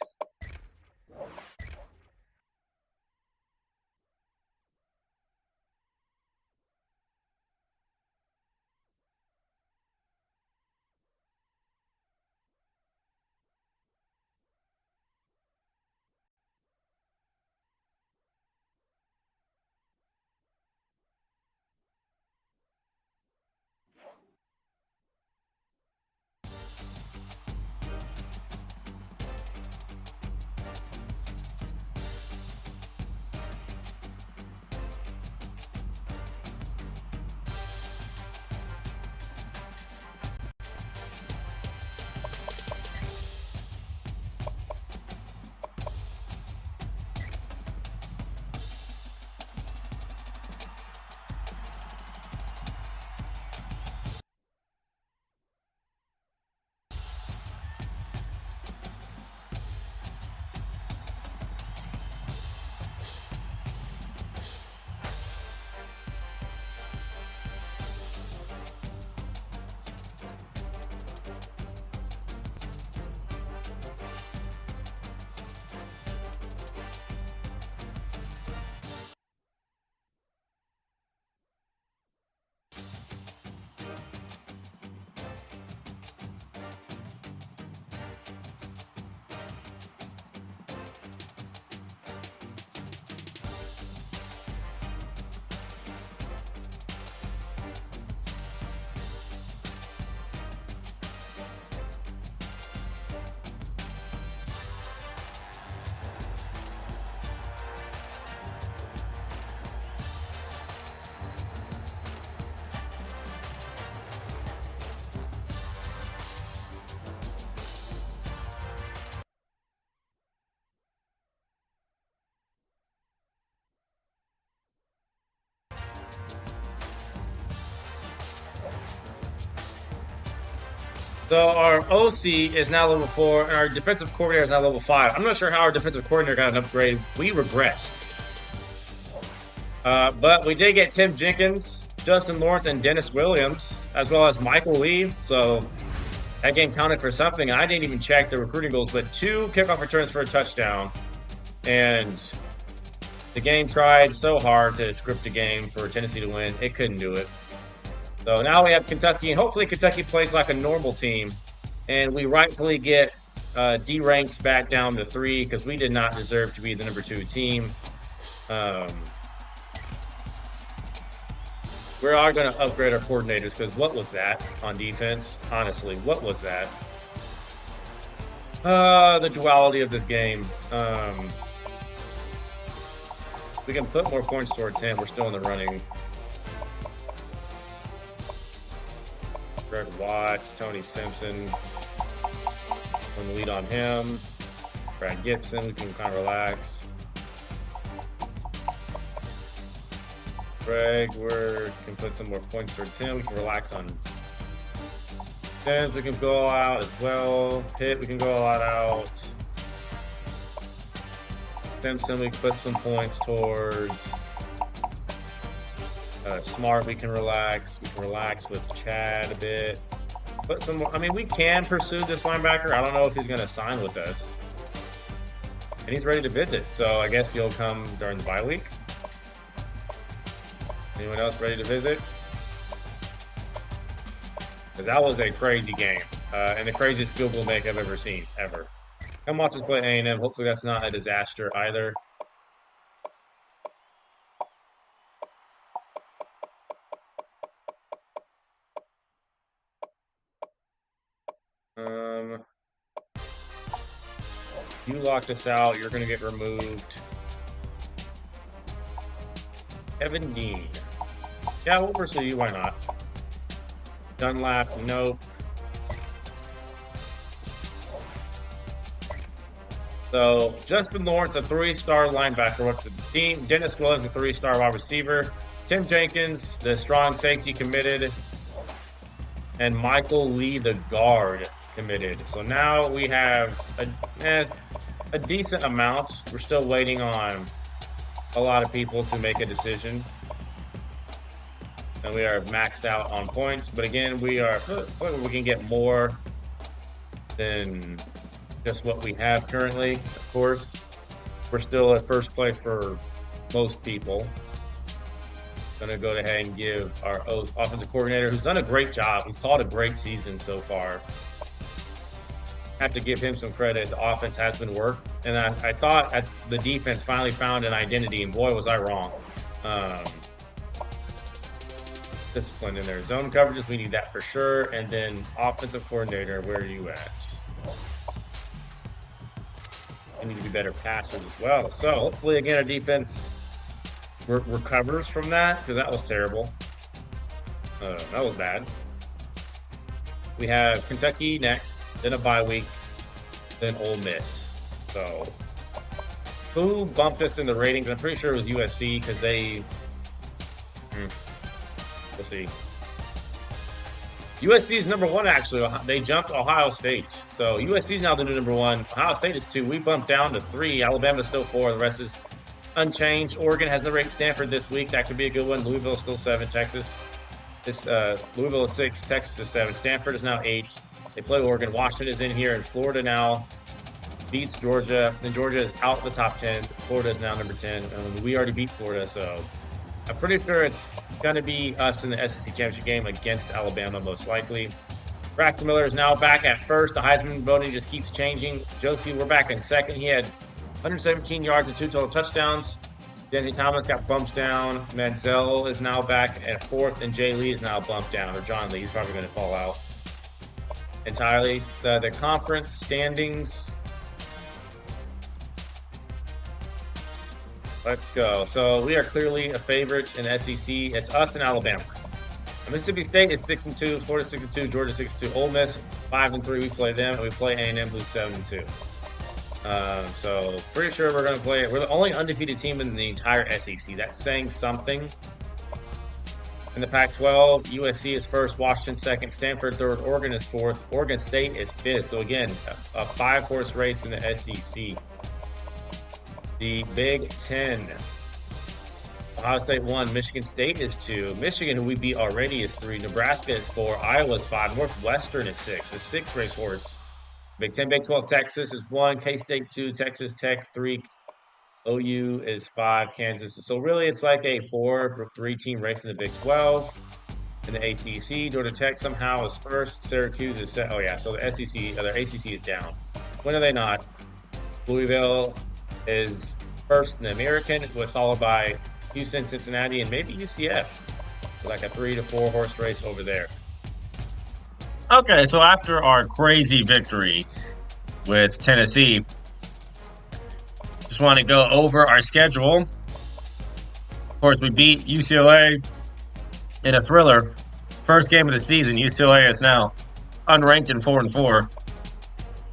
So our OC is now level 4, and our defensive coordinator is now level 5. I'm not sure how our defensive coordinator got an upgrade. We regressed. But we did get Tim Jenkins, Justin Lawrence, and Dennis Williams, as well as Michael Lee. So that game counted for something. I didn't even check the recruiting goals, but 2 kickoff returns for a touchdown. And the game tried so hard to script a game for Tennessee to win. It couldn't do it. So now we have Kentucky, and hopefully Kentucky plays like a normal team, and we rightfully get D-ranked back down to 3 because we did not deserve to be the number 2 team. We are going to upgrade our coordinators because what was that on defense? Honestly, what was that? The duality of this game. We can put more points towards him. We're still in the running. Greg Watts, Tony Simpson. On the lead on him. Brad Gibson, we can kind of relax. Greg, we can put some more points towards him. We can relax on Sims. We can go all out as well. Pitt, we can go all out. Simpson, we can put some points towards. Smart, we can relax. We can relax with Chad a bit. Put some more. I mean, we can pursue this linebacker. I don't know if he's going to sign with us. And he's ready to visit, so I guess he'll come during the bye week. Anyone else ready to visit? Because that was a crazy game. And the craziest field goal make I've ever seen, ever. Come watch us play A&M. Hopefully that's not a disaster either. You locked us out. You're going to get removed. Kevin Dean. Yeah, we'll pursue you. Why not? Dunlap, nope. So Justin Lawrence, a 3-star linebacker, went to the team. Dennis Williams, a 3-star wide receiver. Tim Jenkins, the strong safety, committed. And Michael Lee, the guard, committed. So now we have a decent amount. We're still waiting on a lot of people to make a decision. And we are maxed out on points. But again, we can get more than just what we have currently. Of course, we're still at first place for most people. Gonna go ahead and give our offensive coordinator, who's done a great job. He's called a great season so far. Have to give him some credit. The offense has been worked, and I thought the defense finally found an identity, and boy, was I wrong. Discipline in their zone coverages, we need that for sure. And then offensive coordinator, where are you at? We need to be better passers as well. So hopefully, again, our defense recovers from that, because that was terrible. That was bad. We have Kentucky next, then a bye week, then Ole Miss. So who bumped us in the ratings? I'm pretty sure it was USC, because they we'll see. USC is number 1, actually. They jumped Ohio State. So USC is now the new number 1. Ohio State is 2. We bumped down to 3. Alabama's still 4. The rest is unchanged. Oregon has the rate Stanford this week. That could be a good one. Louisville is still 7. Louisville is 6. Texas is 7. Stanford is now 8. They play Oregon. Washington is in here. And Florida now beats Georgia. Then Georgia is out the top 10. Florida is now number 10. We already beat Florida, so I'm pretty sure it's going to be us in the SEC championship game against Alabama, most likely. Braxton Miller is now back at first. The Heisman voting just keeps changing. Josie, we're back in second. He had 117 yards and 2 total touchdowns. Denny Thomas got bumped down. Manziel is now back at 4th, and Jay Lee is now bumped down, or John Lee. He's probably going to fall out entirely. The conference standings. Let's go. So we are clearly a favorite in SEC. It's us and Alabama. Mississippi State is 6-2, Florida 6-2, Georgia 6-2, Ole Miss 5-3. We play them, and we play A&M, who's 7-2. So pretty sure we're going to play. We're the only undefeated team in the entire SEC. That's saying something. In the Pac-12, USC is 1st, Washington 2nd, Stanford 3rd, Oregon is 4th, Oregon State is 5th. So again, a 5-horse race in the SEC. The Big Ten. Ohio State 1, Michigan State is 2. Michigan, who we beat already, is 3. Nebraska is 4. Iowa is 5. Northwestern is 6. A 6 race horse. Big 10, Big 12, Texas is 1. K-State 2. Texas Tech 3. OU is 5. Kansas. So really, it's like a 4-3 team race in the Big 12. In the ACC, Georgia Tech somehow is 1st. Syracuse is so the SEC, or the ACC is down. When are they not? Louisville is 1st in the American, was followed by Houston, Cincinnati, and maybe UCF. So like a 3 to 4 horse race over there. Okay, so after our crazy victory with Tennessee, just want to go over our schedule. Of course, we beat UCLA in a thriller. First game of the season. UCLA is now unranked and 4-4. Of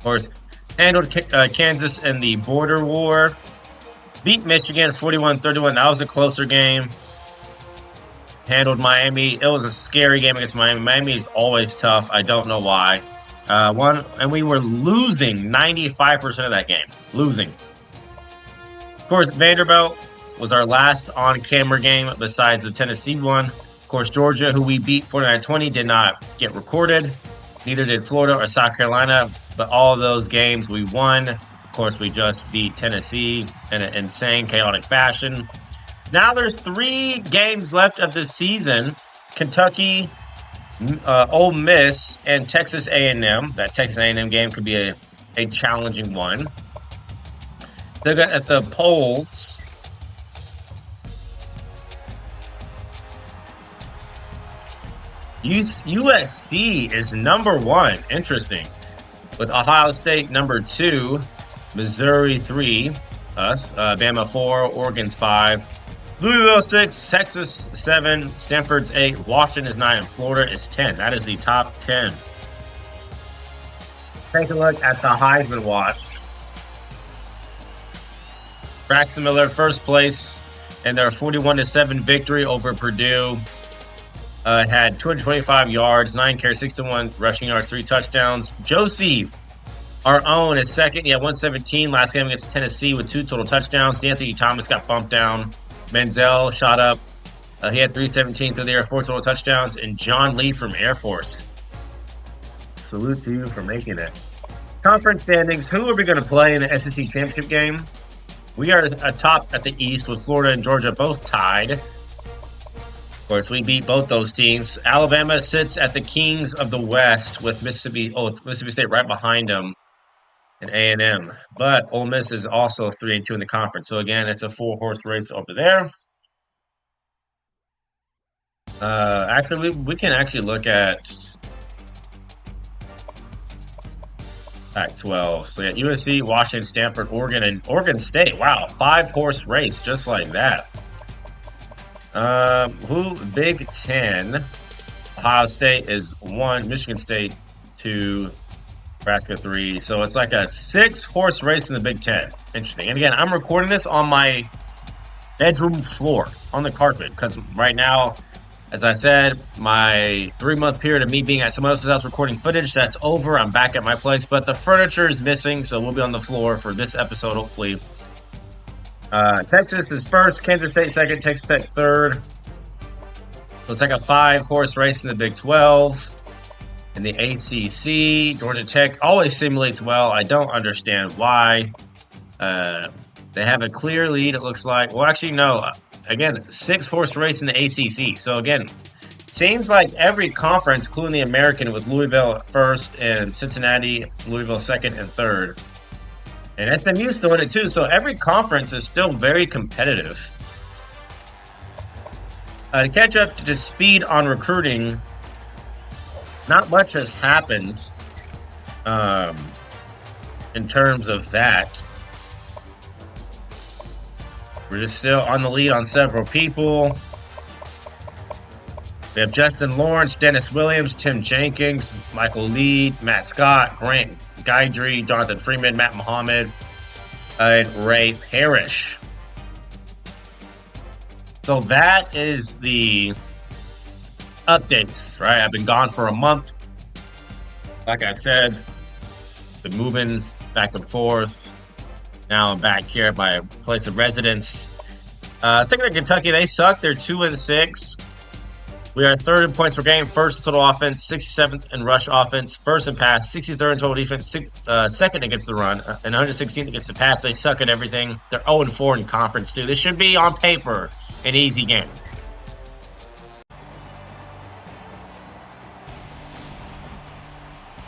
course, handled Kansas in the border war. Beat Michigan 41-31. That was a closer game. Handled Miami. It was a scary game against Miami. Miami is always tough. I don't know why. And we were losing 95% of that game. Losing. Of course, Vanderbilt was our last on-camera game besides the Tennessee one. Of course, Georgia, who we beat 49-20, did not get recorded. Neither did Florida or South Carolina. But all of those games we won. Of course, we just beat Tennessee in an insane, chaotic fashion. Now there's 3 games left of the season. Kentucky, Ole Miss, and Texas A&M. That Texas A&M game could be a challenging one. Look at the polls. USC is number 1. Interesting. With Ohio State number 2, Missouri 3, us, Bama 4, Oregon's 5, Louisville 6, Texas 7, Stanford's 8, Washington is 9, and Florida is 10. That is the top 10. Take a look at the Heisman watch. Braxton Miller, first place, and their 41-7 victory over Purdue. Had 225 yards, 9 carries, 61 rushing yards, 3 touchdowns. Josie, our own, is second. He had 117 last game against Tennessee with 2 total touchdowns. D'Anthony Thomas got bumped down. Menzel shot up. He had 317 through the air, 4 total touchdowns. And John Lee from Air Force. Salute to you for making it. Conference standings. Who are we going to play in the SEC championship game? We are atop at the East with Florida and Georgia both tied. Of course, we beat both those teams. Alabama sits at the Kings of the West with Mississippi State right behind them. And A&M. But Ole Miss is also 3-2 in the conference. So again, it's a 4-horse race over there. Actually, we can actually look at Pac-12. So yeah, USC, Washington, Stanford, Oregon, and Oregon State. Wow, 5-horse race just like that. Big Ten. Ohio State is 1, Michigan State 2, Nebraska 3. So it's like a 6-horse race in the Big Ten. Interesting. And again, I'm recording this on my bedroom floor on the carpet because right now, as I said, my 3-month period of me being at someone else's house recording footage, that's over. I'm back at my place, but the furniture is missing, so we'll be on the floor for this episode, hopefully. Texas is first, Kansas State second, Texas Tech third. So it's like a 5-horse race in the Big 12. In the ACC, Georgia Tech always simulates well. I don't understand why. They have a clear lead, it looks like. Well, actually, no. Again, 6-horse race in the ACC. So, again, seems like every conference, including the American, with Louisville at first and Cincinnati, Louisville second and third. And SMU still in it, too. So, every conference is still very competitive. To catch up to speed on recruiting, not much has happened in terms of that. We're just still on the lead on several people. We have Justin Lawrence, Dennis Williams, Tim Jenkins, Michael Lee, Matt Scott, Grant Guidry, Jonathan Freeman, Matt Muhammad, and Ray Parrish. So that is the updates, right? I've been gone for a month. Like I said, been moving back and forth. Now I'm back here at my place of residence. Second in Kentucky, they suck. They're 2-6. We are third in points per game, first in total offense, 67th in rush offense, first in pass, 63rd in total defense, second against the run, and 116th against the pass. They suck at everything. They're 0-4 in conference, too. This should be, on paper, an easy game.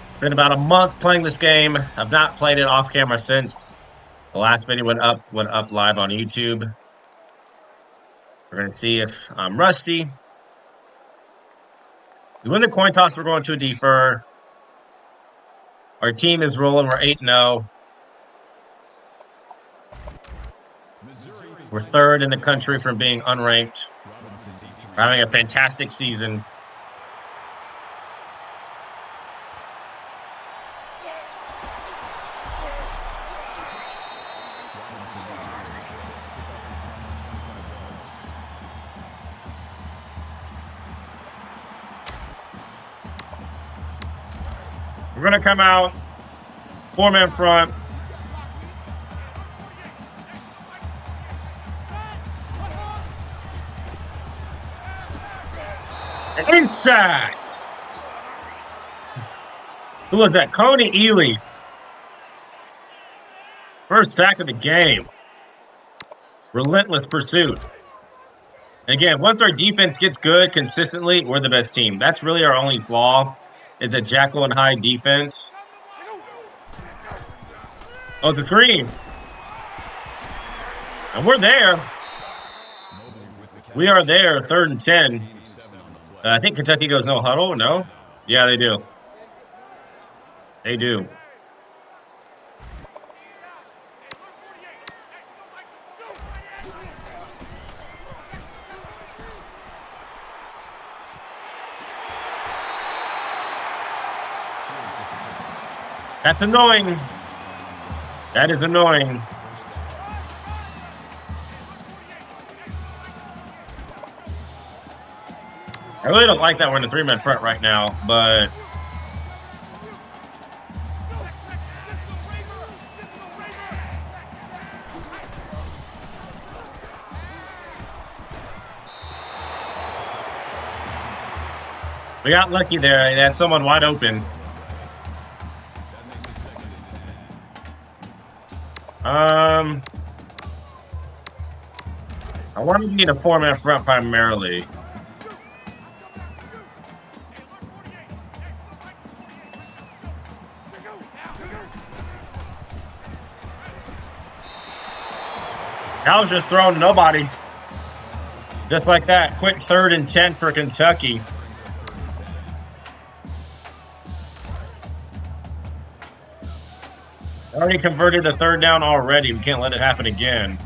It's been about a month playing this game. I've not played it off camera since the last video went up live on YouTube. We're going to see if I'm rusty. We win the coin toss, we're going to a defer. Our team is rolling. We're 8-0. We're third in the country from being unranked. We're having a fantastic season. We're going to come out, 4-man front. And inside. Who was that? Coney Ely. First sack of the game. Relentless pursuit. And again, once our defense gets good consistently, we're the best team. That's really our only flaw. Is a Jekyll and Hyde defense. Oh, the screen. And we're there. We are there, 3rd and 10. I think Kentucky goes no huddle. No? Yeah, they do. They do. That's annoying. That is annoying. I really don't like that we're in a 3-man front right now, but we got lucky there. They had someone wide open. I want to be in a 4-man front primarily. I was just throwing to nobody. Just like that. Quick 3rd and 10 for Kentucky. Already converted a 3rd down already. We can't let it happen again.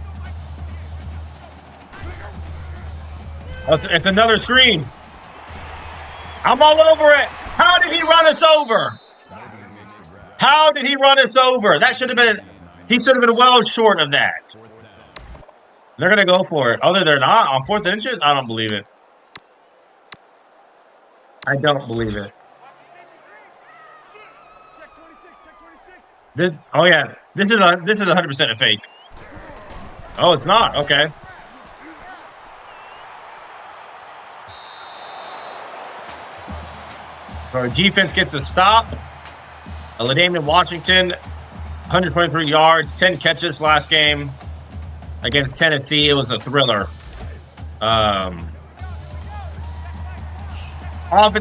It's another screen. I'm all over it. How did he run us over? How did he run us over? That should have been. He should have been well short of that. They're going to go for it. Other than not, on 4th and inches, I don't believe it. I don't believe it. Oh yeah, this is 100% a fake. Oh, it's not. Okay. Our defense gets a stop. LaDainian Washington, 123 yards, 10 catches last game against Tennessee. It was a thriller. Offense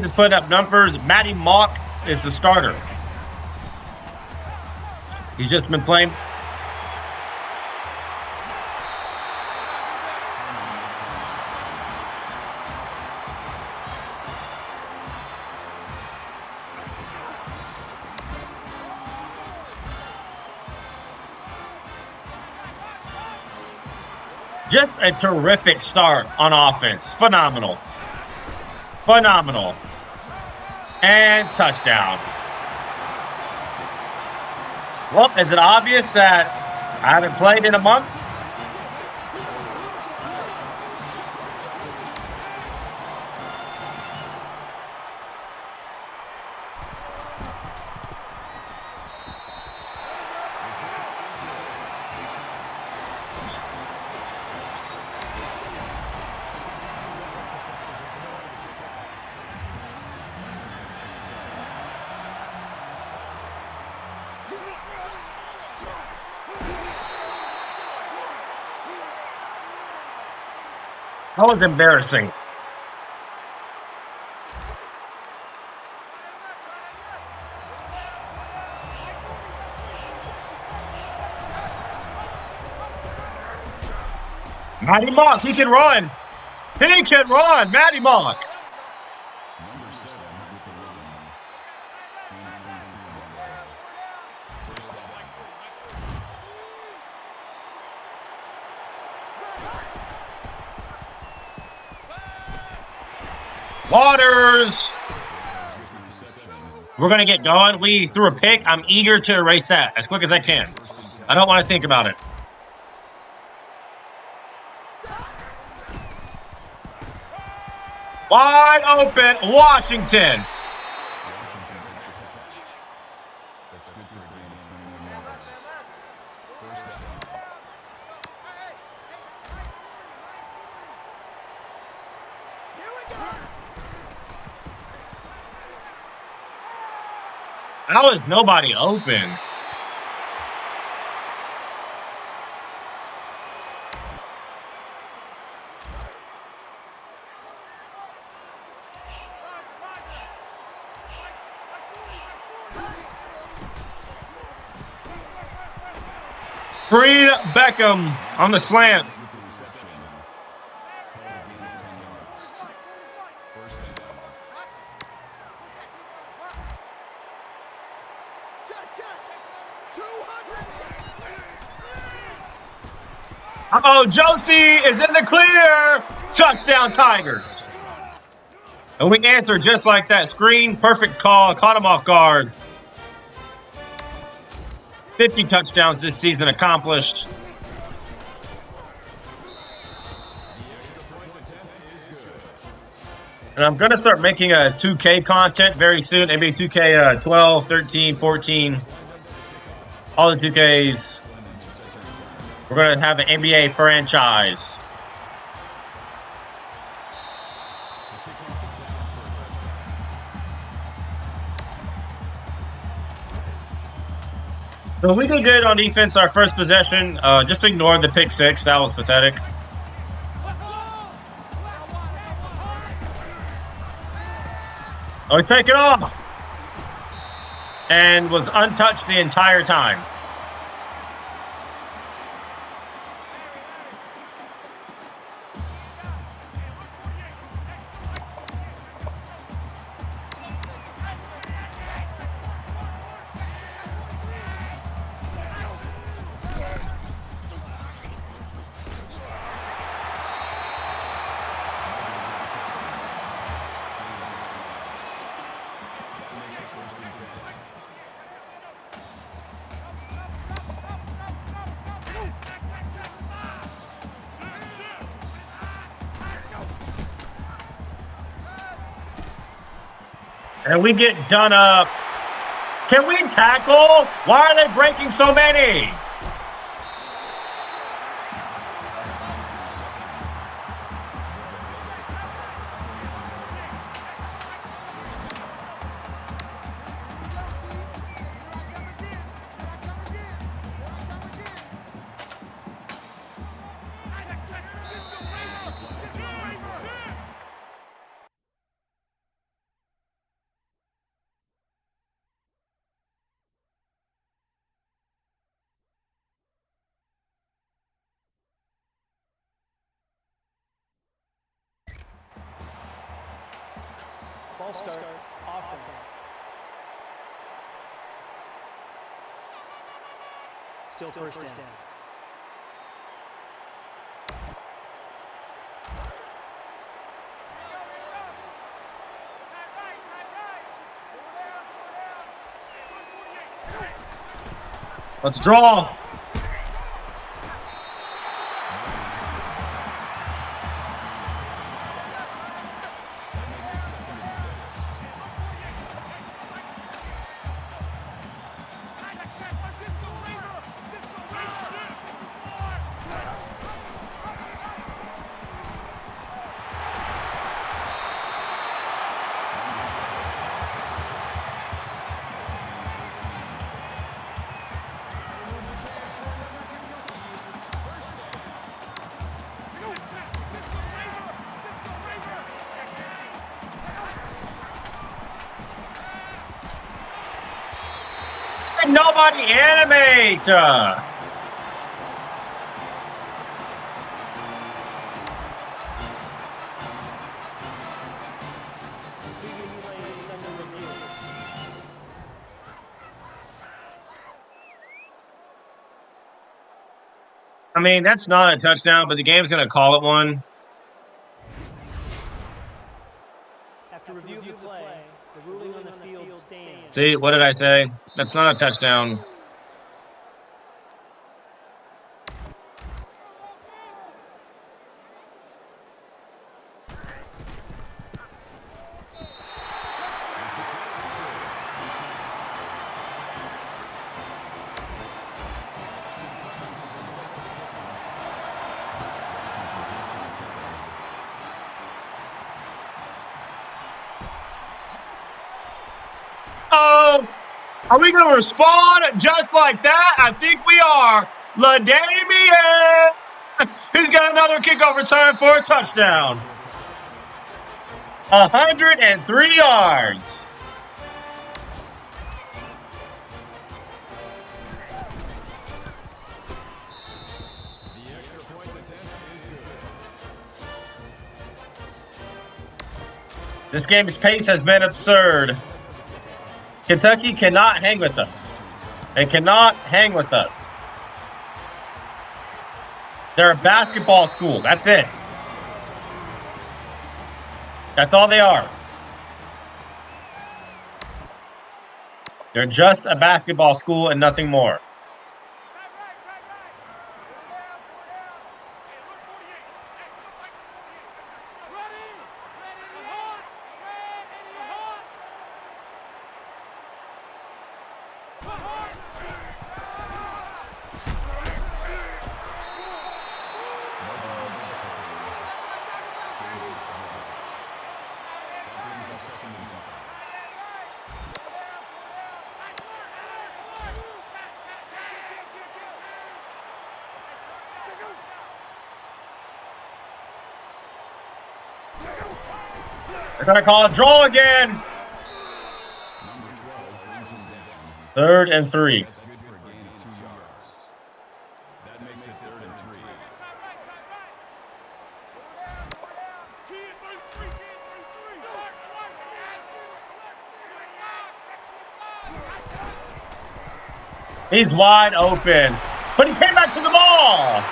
is putting up numbers. Matty Mock is the starter. He's just been playing. Just a terrific start on offense. Phenomenal. Phenomenal. And touchdown. Well, is it obvious that I haven't played in a month? That was embarrassing. Matty Mock, he can run. He can run, Matty Mock. Waters. We're going to get going. We threw a pick. I'm eager to erase that as quick as I can. I don't want to think about it. Wide open, Washington. How is nobody open? Freed Beckham on the slant. Uh-oh, Josie is in the clear. Touchdown, Tigers. And we answer just like that. Screen, perfect call, caught him off guard. 50 touchdowns this season accomplished. And I'm going to start making a 2K content very soon. NBA 2K 12, 13, 14. All the 2Ks. We're going to have an NBA franchise. So we did good on defense our first possession. Just ignored the pick six. That was pathetic. Oh, he's taken off. And was untouched the entire time. And we get done up. Can we tackle? Why are they breaking so many? False start, offense. Still first down. Let's draw. Nobody animate. Previous play is under review. I mean, that's not a touchdown, but the game's going to call it one. After review of the play, the ruling on the field stands. See, what did I say? That's not a touchdown. Oh, are we going to respond just like that? I think we are. LaDainian, he's got another kickoff return for a touchdown. 103 yards. This game's pace has been absurd. Kentucky cannot hang with us. They cannot hang with us. They're a basketball school. That's it. That's all they are. They're just a basketball school and nothing more. They're going to call a draw again. Number 12 brings us down. 3rd and 3. That's good for a gain of 2 yards. That makes it 3rd and 3. He's wide open, but he came back to the ball.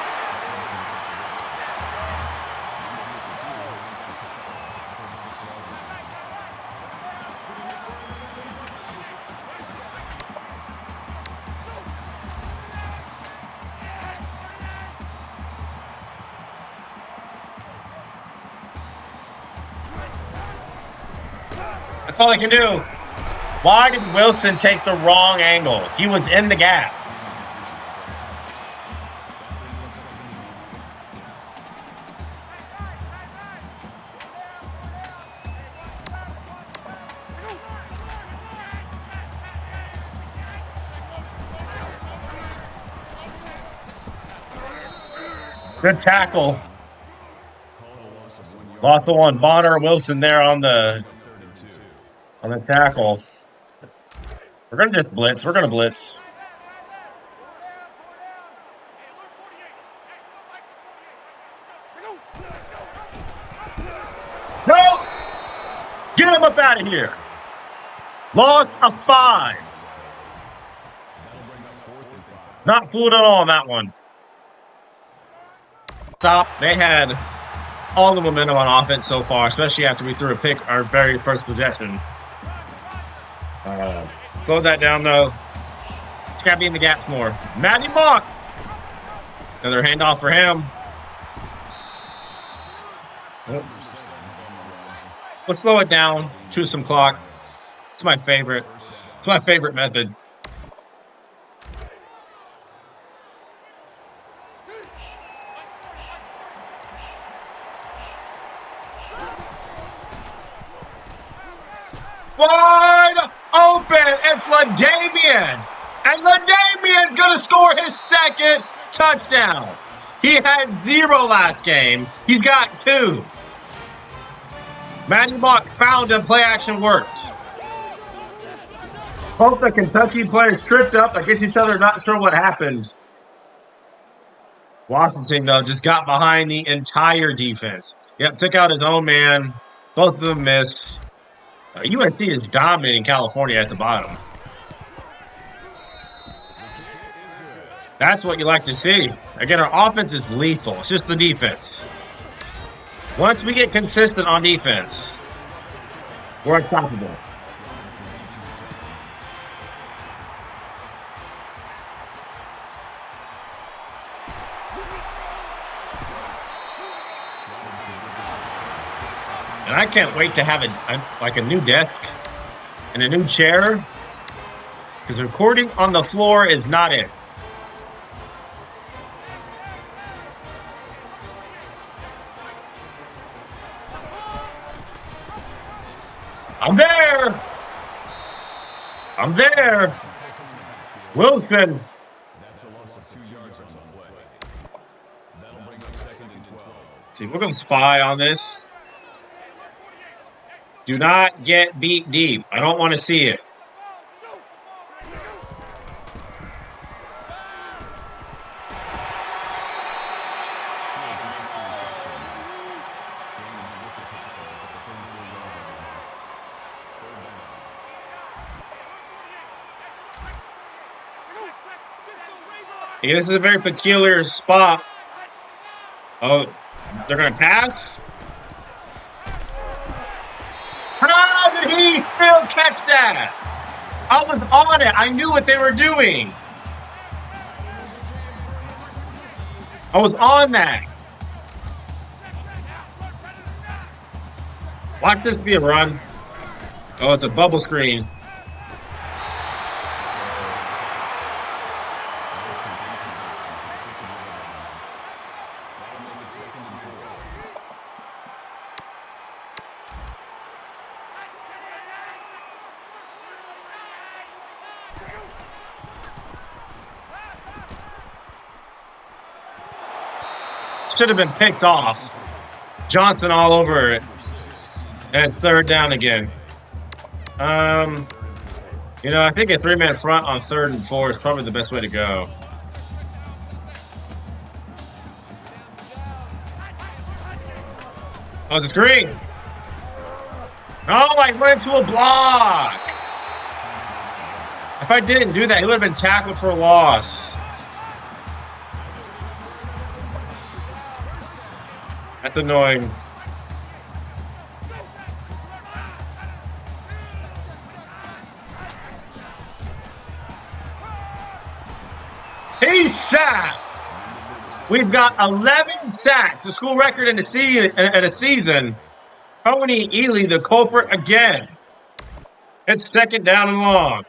That's all they can do. Why did Wilson take the wrong angle? He was in the gap. Good tackle. Lost the one. Bonner, Wilson there on the tackle. We're going to just blitz. We're going to blitz. No! Get him up out of here. Loss of 5. Not fluid at all on that one. Stop. They had all the momentum on offense so far, especially after we threw a pick our very first possession. Slow that down, though. It's got to be in the gaps more. Matty Mock. Another handoff for him. Oh. Let's slow it down. Choose some clock. It's my favorite. It's my favorite method. Wide open. It's LaDaimian. And LaDaimian's going to score his 2nd touchdown. He had 0 last game. He's got 2. Matty Mock found him. Play action worked. Both the Kentucky players tripped up against each other. Not sure what happened. Washington, though, just got behind the entire defense. Yep, took out his own man. Both of them missed. USC is dominating California at the bottom. That's what you like to see. Again, our offense is lethal. It's just the defense. Once we get consistent on defense, we're unstoppable. And I can't wait to have a new desk and a new chair, because recording on the floor is not it. I'm there. I'm there. Wilson. That's a loss of 2 yards on the play. That'll bring up 2nd and 12. See, we're going to spy on this. Do not get beat deep. I don't want to see it. Yeah, this is a very peculiar spot. Oh, they're going to pass? How did he still catch that? I was on it. I knew what they were doing. I was on that. Watch this be a run. Oh, it's a bubble screen. Should have been picked off. Johnson all over it. And it's third down again. I think a 3-man front on 3rd and 4 is probably the best way to go. Oh, it's a screen. Oh, I went into a block. If I didn't do that, he would have been tackled for a loss. That's annoying. He's sacked. We've got 11 sacks, a school record in a season. Tony Ely, the culprit again. It's 2nd down and long.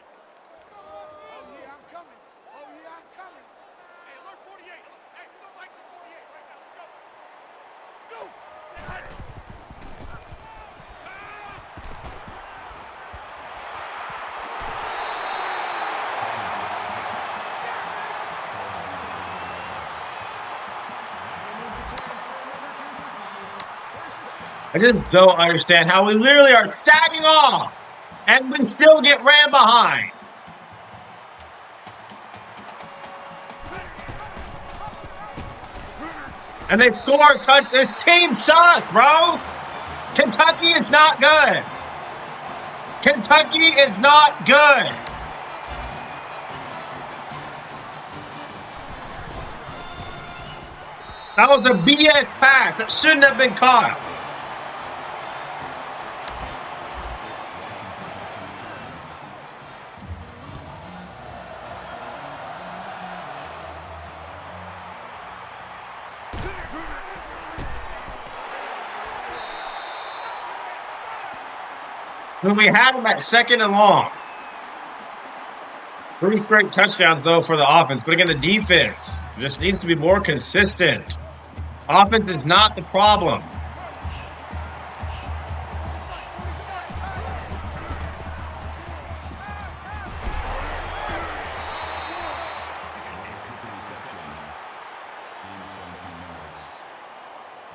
I just don't understand how we literally are sagging off and we still get ran behind. And they score a touchdown. This team sucks, bro. Kentucky is not good. Kentucky is not good. That was a BS pass that shouldn't have been caught. When we had them at 2nd and long. 3 straight touchdowns, though, for the offense. But again, the defense just needs to be more consistent. Offense is not the problem.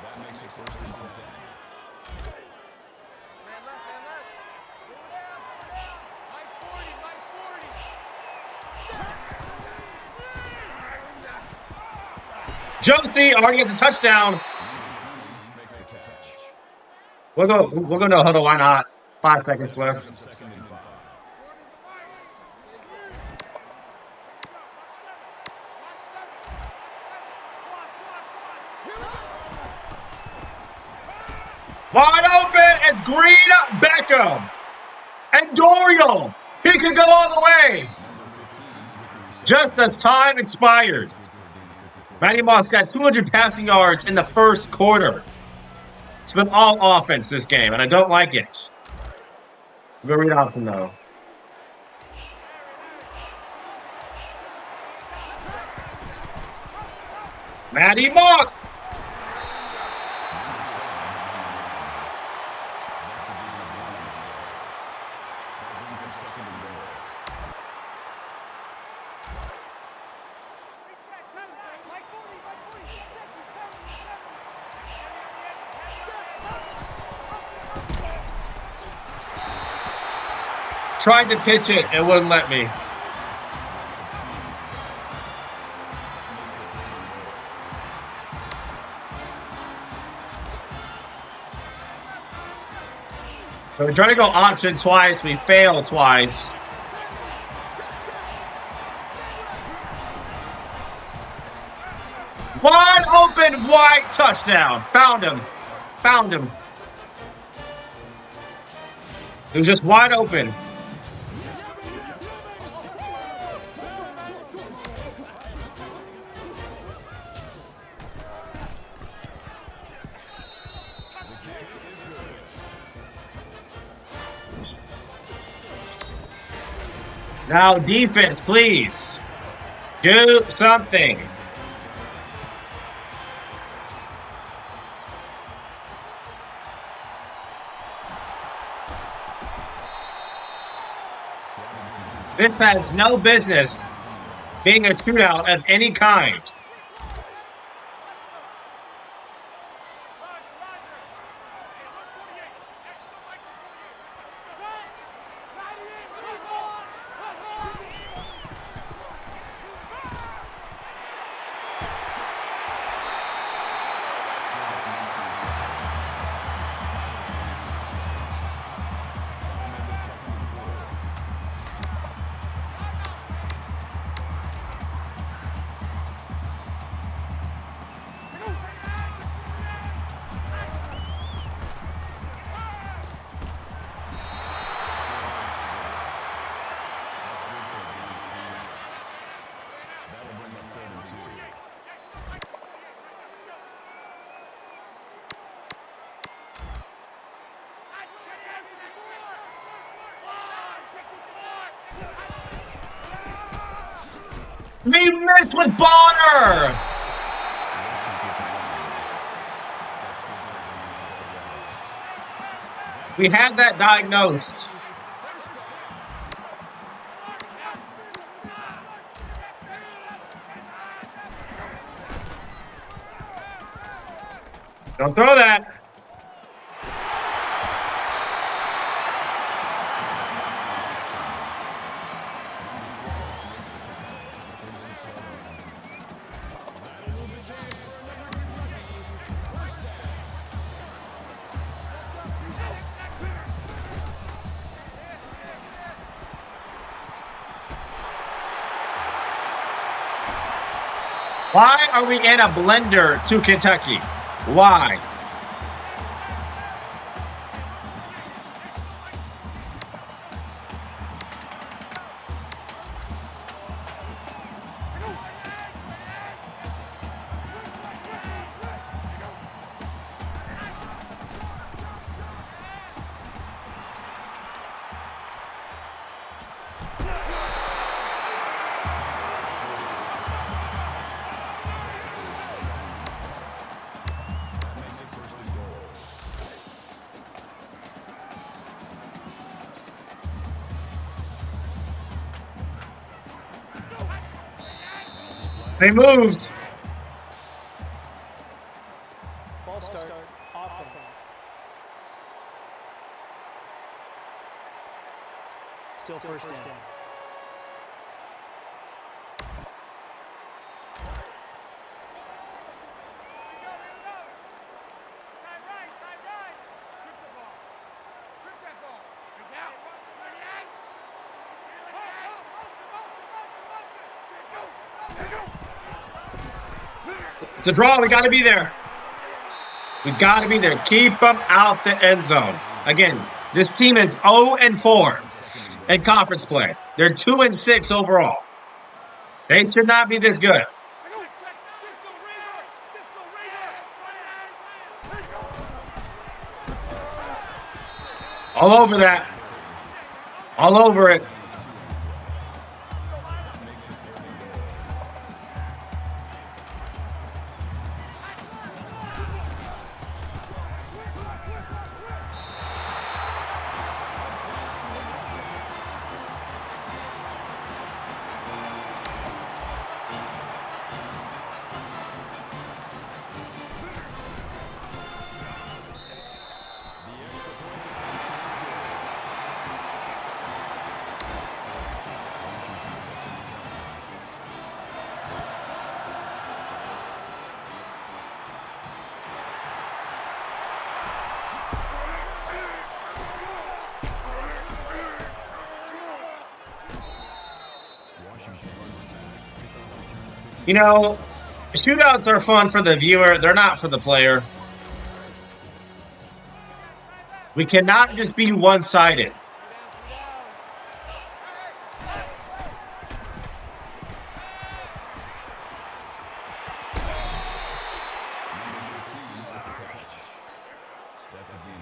That makes it 1st and 10. Josie already gets a touchdown. We'll go no huddle. Why not? 5 seconds left. Wide open. It's Green, Beckham, and Dorial. He could go all the way. Just as time expired. Matty Moss got 200 passing yards in the 1st quarter. It's been all offense this game, and I don't like it. We'll read option, though. Matty Moss. Tried to pitch it, it wouldn't let me. So we tried to go option twice, we failed twice. Wide open, White, touchdown. Found him. Found him. It was just wide open. Now defense, please. Do something. This has no business being a shootout of any kind. We missed with Bonner. We had that diagnosed. Don't throw that. Why are we in a blender to Kentucky? Why? They moved. False start, offense. Still first down. It's a draw. We got to be there. We got to be there. Keep them out the end zone. Again, this team is 0-4 in conference play. They're 2-6 overall. They should not be this good. All over that. All over it. You know, shootouts are fun for the viewer. They're not for the player. We cannot just be one-sided.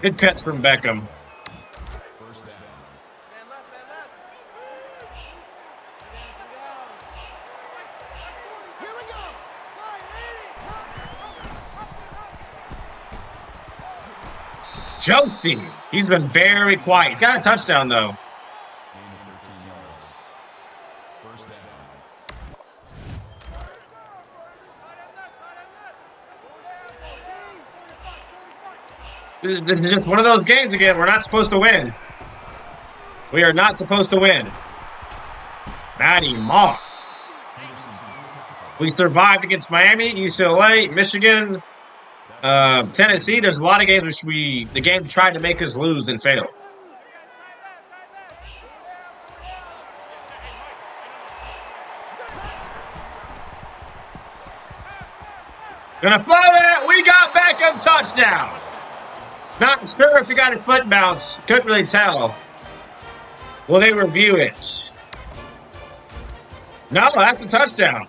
Good catch from Beckham. Josie, he's been very quiet. He's got a touchdown, though. This is just one of those games again. We're not supposed to win. We are not supposed to win. Matty Moss. We survived against Miami, UCLA, Michigan, Tennessee. There's a lot of games which the game tried to make us lose and fail. Gonna fly that. We got Beckham touchdown. Not sure if he got his foot bounce. Couldn't really tell. Will they review it? No, that's a touchdown.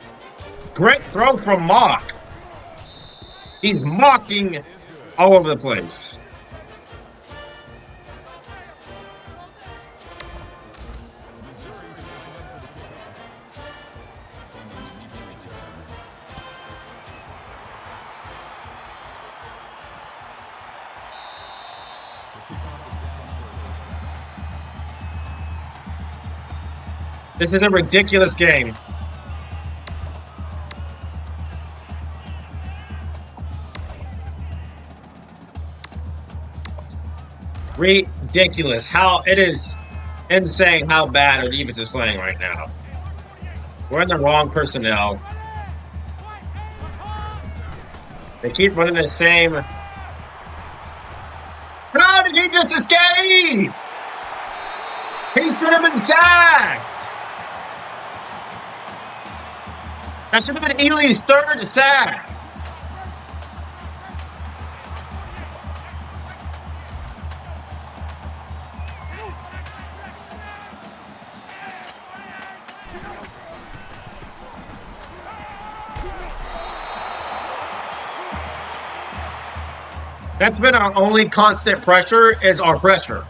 Great throw from Mock. He's mocking all over the place. This is a ridiculous game. Ridiculous. How it is insane how bad our defense is playing right now. We're in the wrong personnel. They keep running the same. How did he just escape? He should have been sacked. That should have been Ely's third sack. That's been our only constant pressure is our pressure.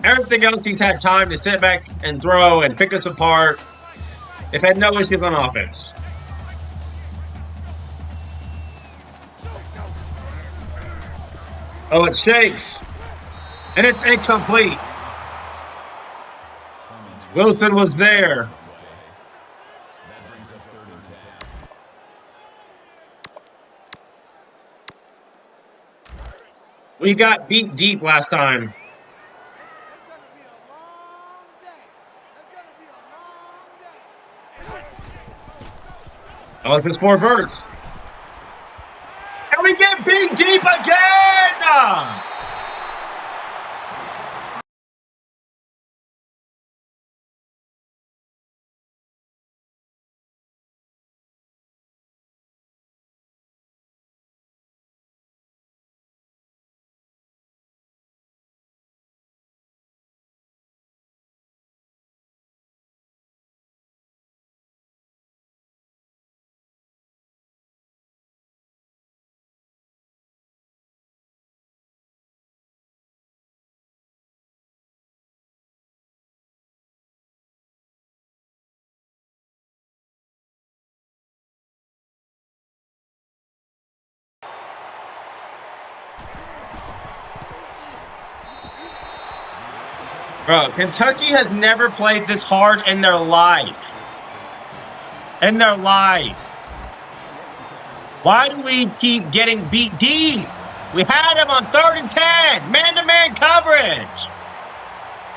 Everything else he's had time to sit back and throw and pick us apart. They've had no issues on offense. Oh, it shakes. And it's incomplete. Wilson was there. That brings us 3rd and 10. We got beat deep last time. It's gonna be a long day. It's gonna be a long day. Oh, it's just 4 verts. And we get beat deep again! Bro, Kentucky has never played this hard in their life. In their life. Why do we keep getting beat deep? We had him on 3rd and 10. Man-to-man coverage.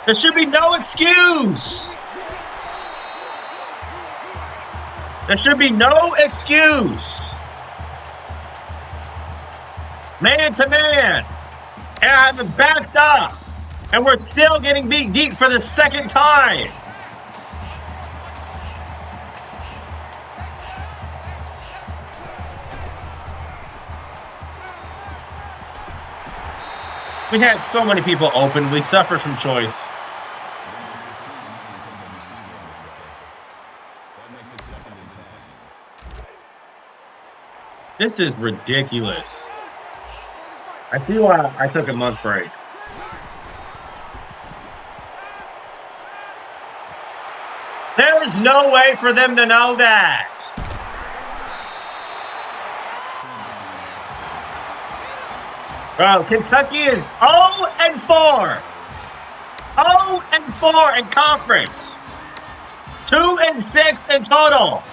There should be no excuse. There should be no excuse. Man-to-man. And I have him backed up. And we're still getting beat deep for the 2nd time. We had so many people open. We suffer from choice. That makes it 2nd and 10. This is ridiculous. I see why I took a month break. There's no way for them to know that. Bro, Kentucky is 0-4. 0-4 in conference. 2-6 in total.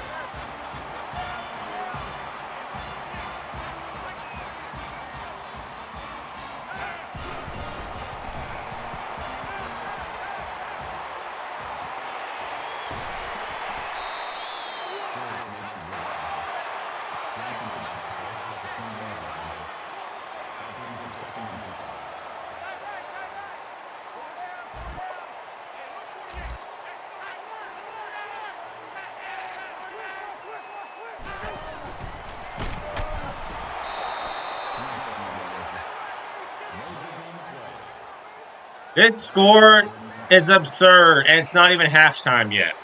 This score is absurd, and it's not even halftime yet.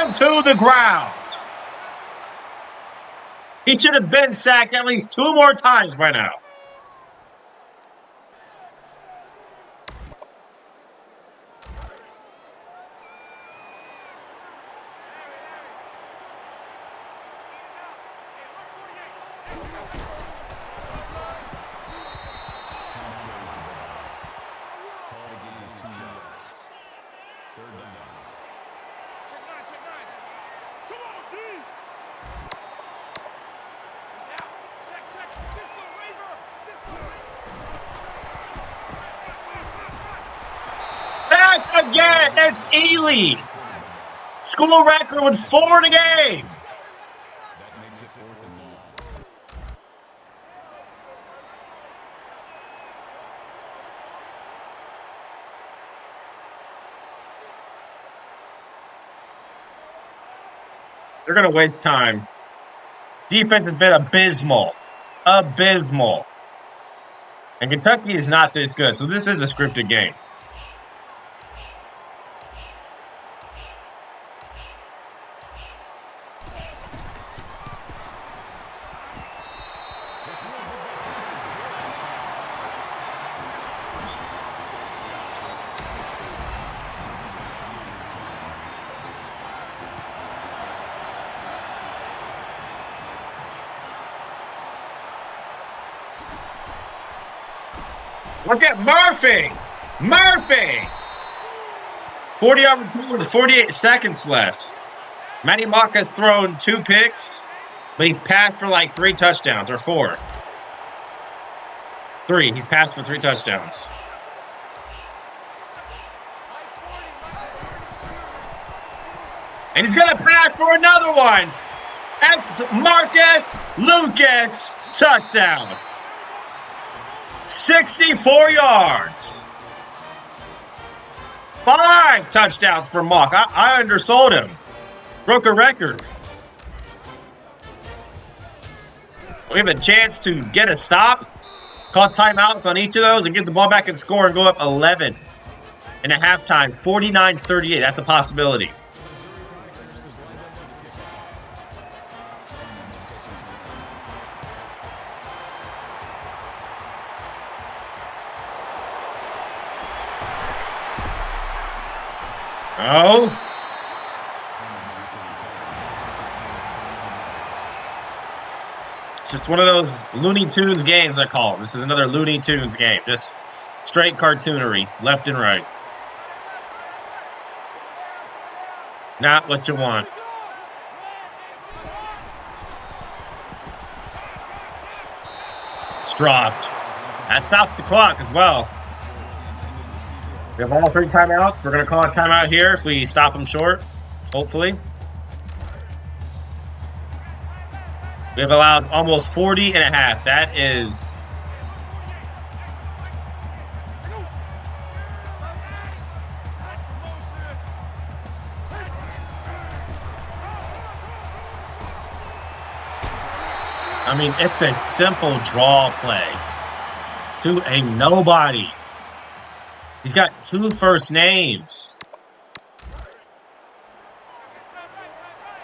him to the ground. He should have been sacked at least 2 more times by now. Sacked again. It's Ely. School record with 4 in a game. That makes it 4th and long. They're going to waste time. Defense has been abysmal. Abysmal. And Kentucky is not this good, so this is a scripted game. Look at Murphy! Murphy! 40 opportunity with 48 seconds left. Matty Mock has thrown 2 picks, but he's passed for like 3 touchdowns, or 4. 3. He's passed for 3 touchdowns. And he's going to pass for another one. That's Marcus Lucas. Touchdown. 64 yards. 5 touchdowns for Mock. I undersold him. Broke a record. We have a chance to get a stop, call timeouts on each of those, and get the ball back and score and go up 11 in a halftime. 49-38. That's a possibility. Oh. It's just one of those Looney Tunes games, I call it. This is another Looney Tunes game. Just straight cartoonery, left and right. Not what you want. It's dropped. That stops the clock as well. We have all 3 timeouts. We're going to call a timeout here if we stop them short, hopefully. We have allowed almost 40 and a half. That is... I mean, it's a simple draw play to a nobody. He's got 2 first names.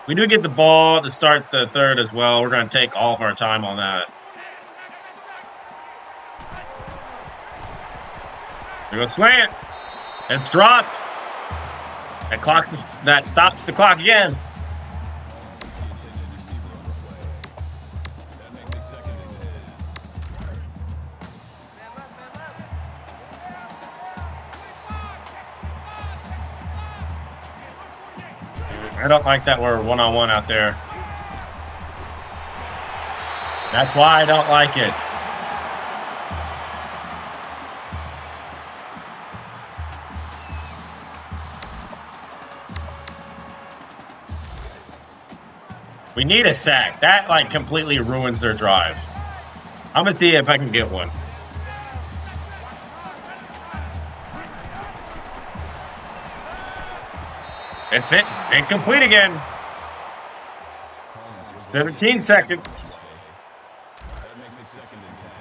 We do get the ball to start the third as well. We're going to take all of our time on that. There goes slant. It's dropped. That stops the clock again. I don't like that we're one-on-one out there. That's why I don't like it. We need a sack. That, like, completely ruins their drive. I'm going to see if I can get one. That's it. Incomplete again. 17 seconds. That makes it 2nd and 10.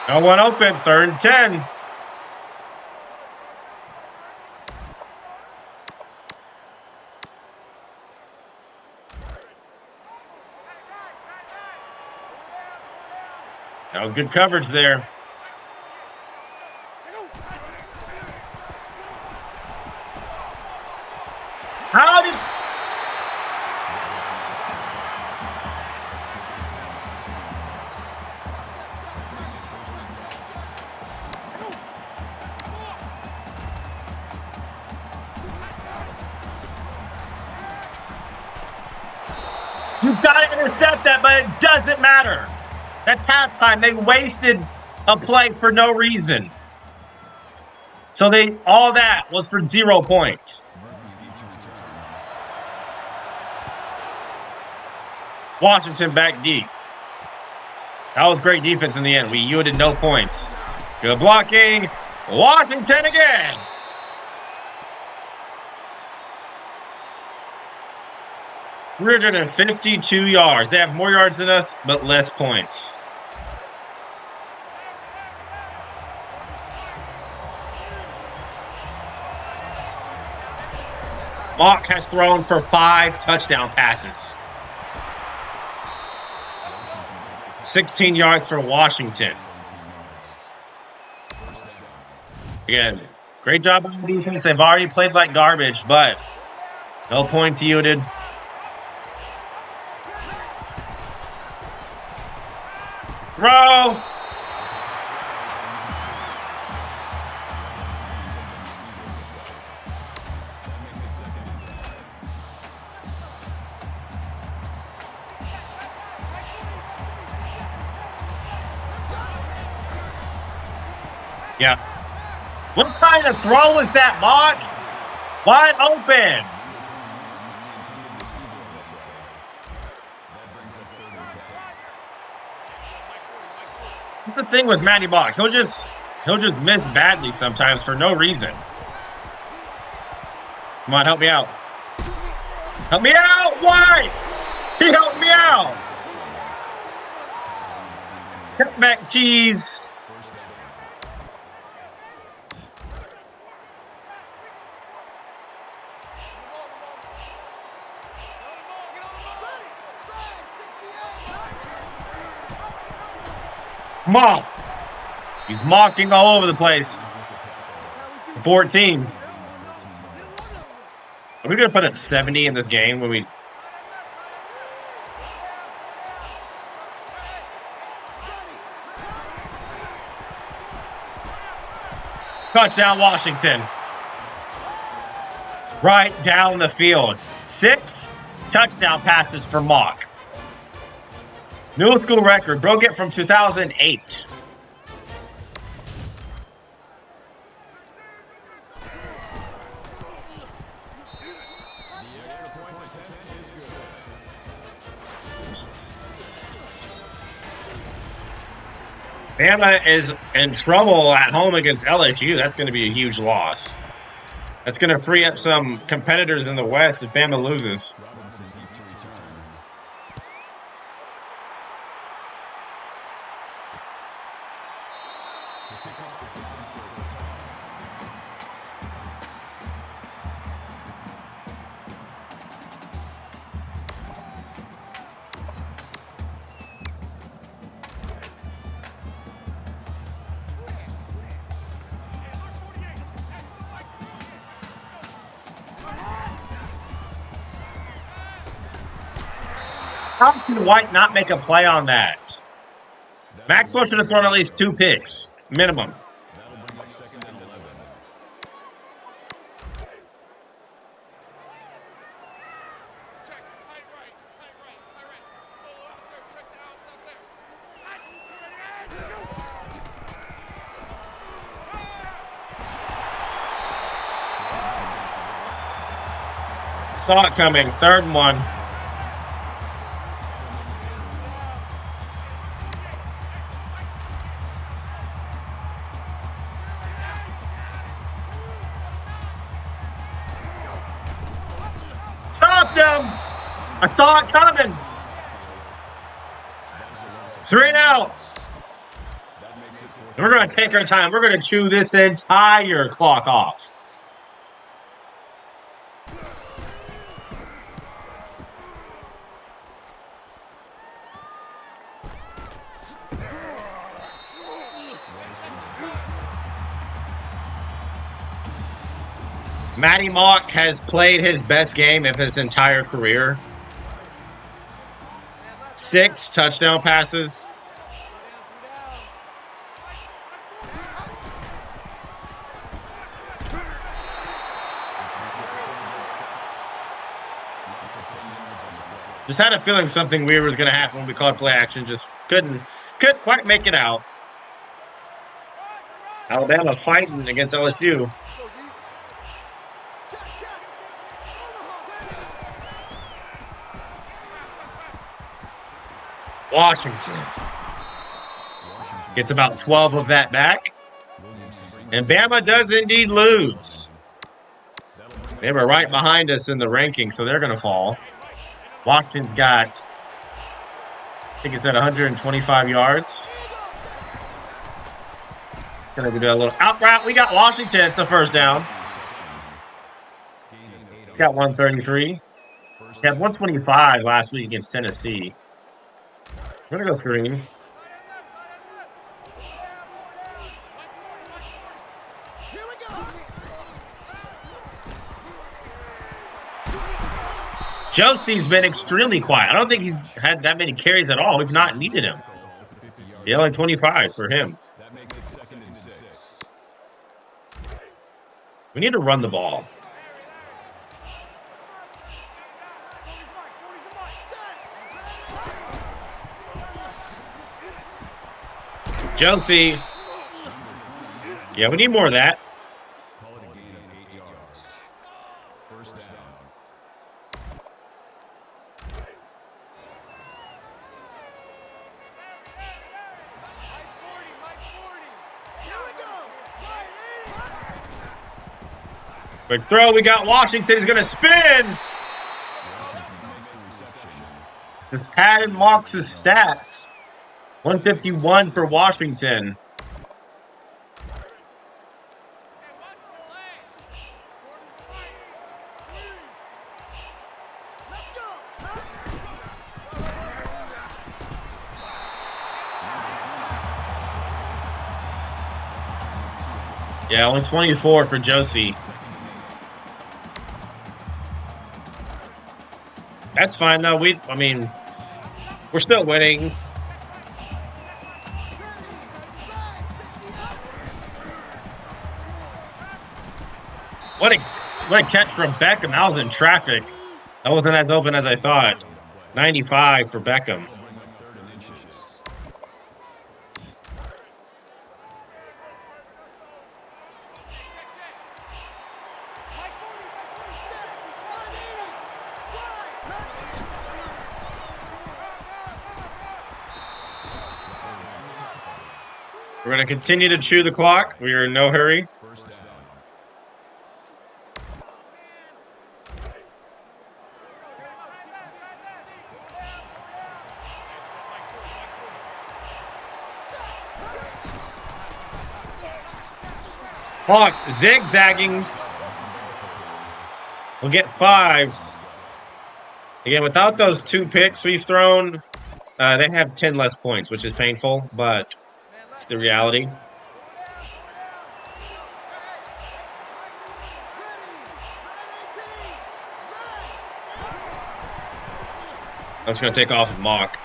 No one open. 3rd and 10. That was good coverage there. How did... You've got to intercept that, but it doesn't matter. That's halftime. They wasted a play for no reason. So all that was for 0 points. Washington back deep. That was great defense in the end. We yielded no points. Good blocking. Washington again. $352 yards. They have more yards than us, but less points. Mock has thrown for 5 touchdown passes. 16 yards for Washington. Again, great job on the defense. They've already played like garbage, but no points yielded. Throw. Yeah. What kind of throw was that, Mock? Wide open. That's the thing with Matty Mock. He'll just miss badly sometimes for no reason. Come on, help me out. Help me out! Why? He helped me out! Cutback cheese. Mock. He's mocking all over the place. 14. Are we going to put up 70 in this game when we... Touchdown, Washington. Right down the field. 6 touchdown passes for Mock. New school record. Broke it from 2008. Bama is in trouble at home against LSU. That's going to be a huge loss. That's going to free up some competitors in the West if Bama loses. How can White not make a play on that? Maxwell should have thrown at least 2 picks, minimum. Saw it coming. 3rd and 1. Stopped him. I saw it coming. 3 and out. That makes it 4 We're going to take our time. We're going to chew this entire clock off. Matty Mock has played his best game of his entire career. 6 touchdown passes. Just had a feeling something weird was going to happen when we called play action. Just couldn't quite make it out. Alabama fighting against LSU. Washington gets about 12 of that back. And Bama does indeed lose. They were right behind us in the ranking, so they're going to fall. Washington's got, I think it's at 125 yards. Going to do a little out route. We got Washington. It's a first down. It's got 133. He had 125 last week against Tennessee. I'm going to go screen. Josie's been extremely quiet. I don't think he's had that many carries at all. We've not needed him. Yeah, only 25 for him. We need to run the ball. Josie. Yeah, we need more of that. Big throw. We got Washington. He's going to spin. Just padded Mock's stats. 151 for Washington. Yeah, only 24 for Josie. That's fine though. I mean, we're still winning. What a catch from Beckham. That was in traffic. That wasn't as open as I thought. 95 for Beckham. We're going to continue to chew the clock. We are in no hurry. Clock zigzagging. We'll get 5. Again, without those 2 picks we've thrown, they have 10 less points, which is painful, but it's the reality. I'm just going to take off with Mock.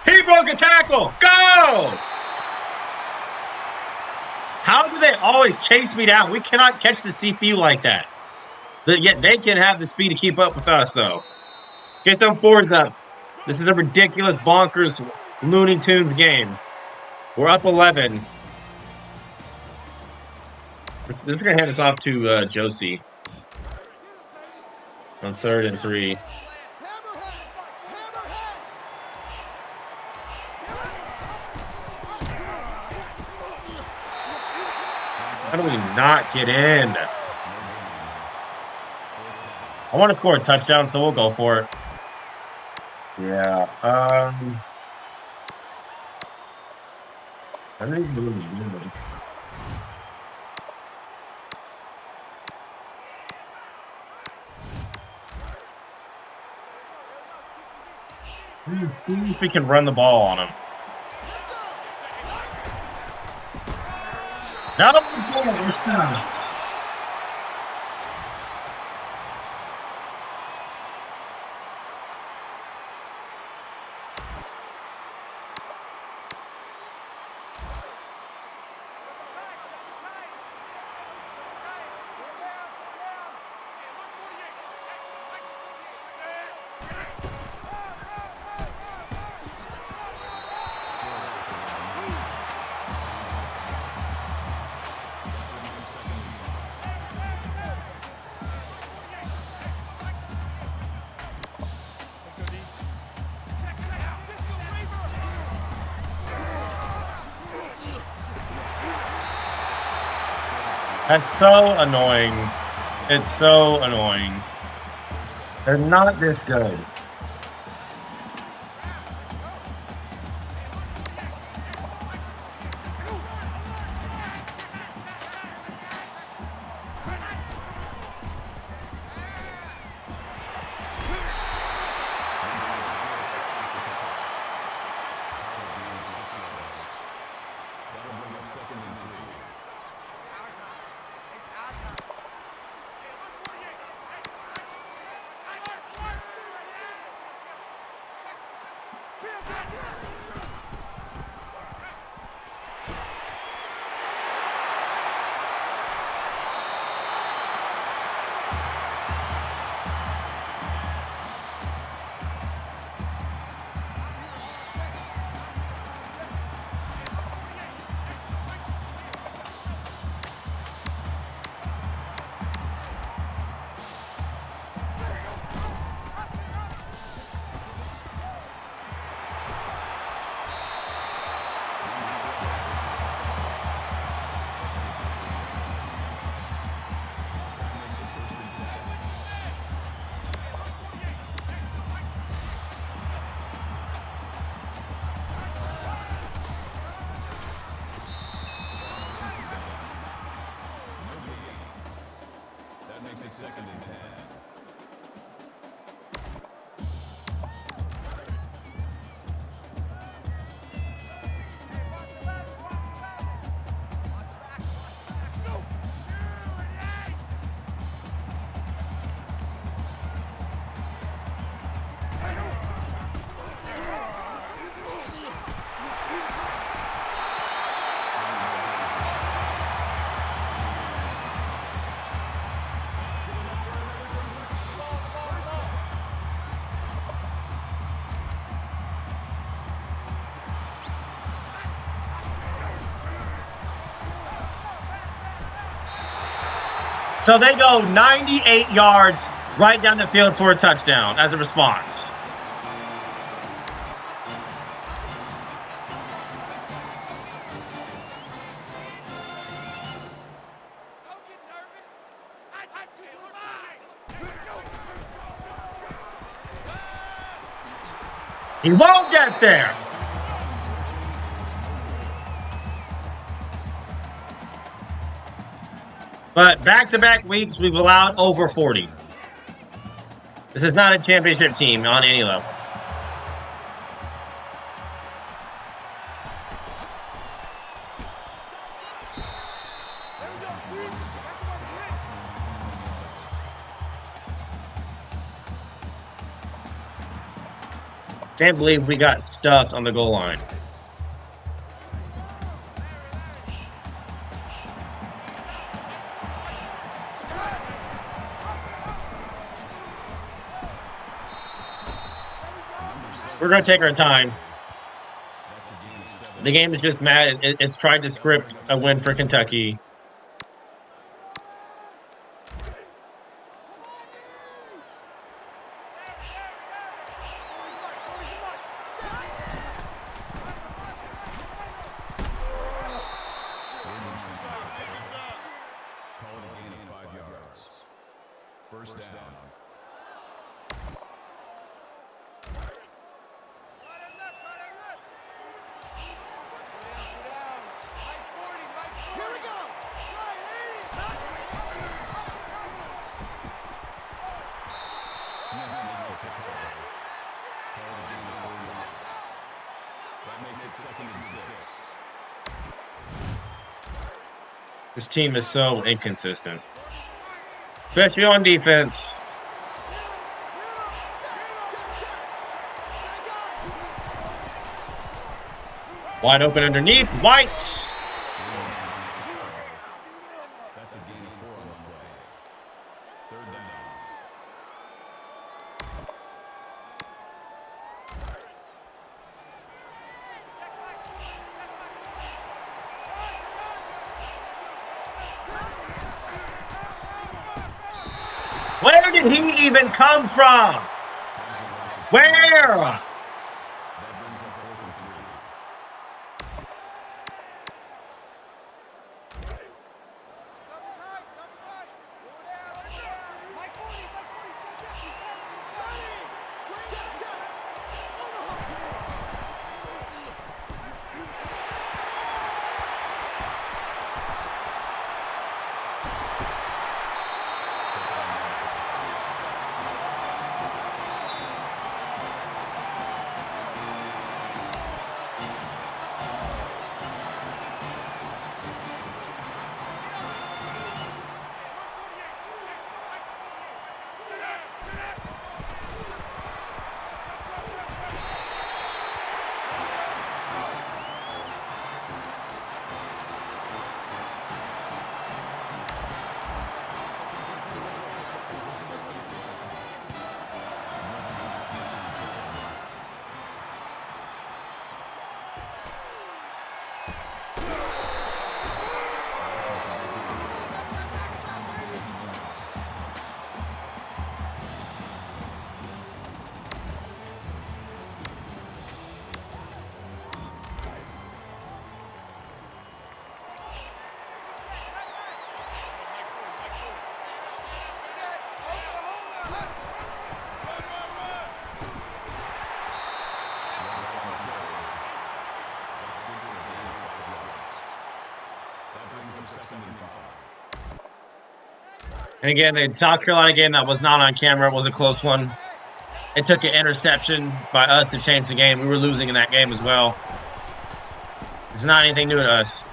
He broke a tackle! Go! How do they always chase me down? We cannot catch the CPU like that. Yet they can have the speed to keep up with us, though. Get them 4s up. This is a ridiculous, bonkers, Looney Tunes game. We're up 11. This is going to hand us off to Josie. On 3rd and 3. How do we not get in? I want to score a touchdown, so we'll go for it. Yeah. I think he's really good. Let's see if we can run the ball on him. Now we're fast. That's so annoying. It's so annoying. They're not this good. Makes it 2nd and 10. So they go 98 yards right down the field for a touchdown as a response. He won't get there. But back-to-back weeks, we've allowed over 40. This is not a championship team on any level. Can't believe we got stuffed on the goal line. We're going to take our time. The game is just mad. It's tried to script a win for Kentucky. Call it a gain of 5 yards. First down. it 2nd and 6. This team is so inconsistent, especially on defense. Wide open underneath, White. That's a gain of 4 on the play. 3rd down. Where did he even come from? Where? That brings up 4th and 3. And again, the South Carolina game that was not on camera was a close one. It took an interception by us to change the game. We were losing in that game as well. It's not anything new to us.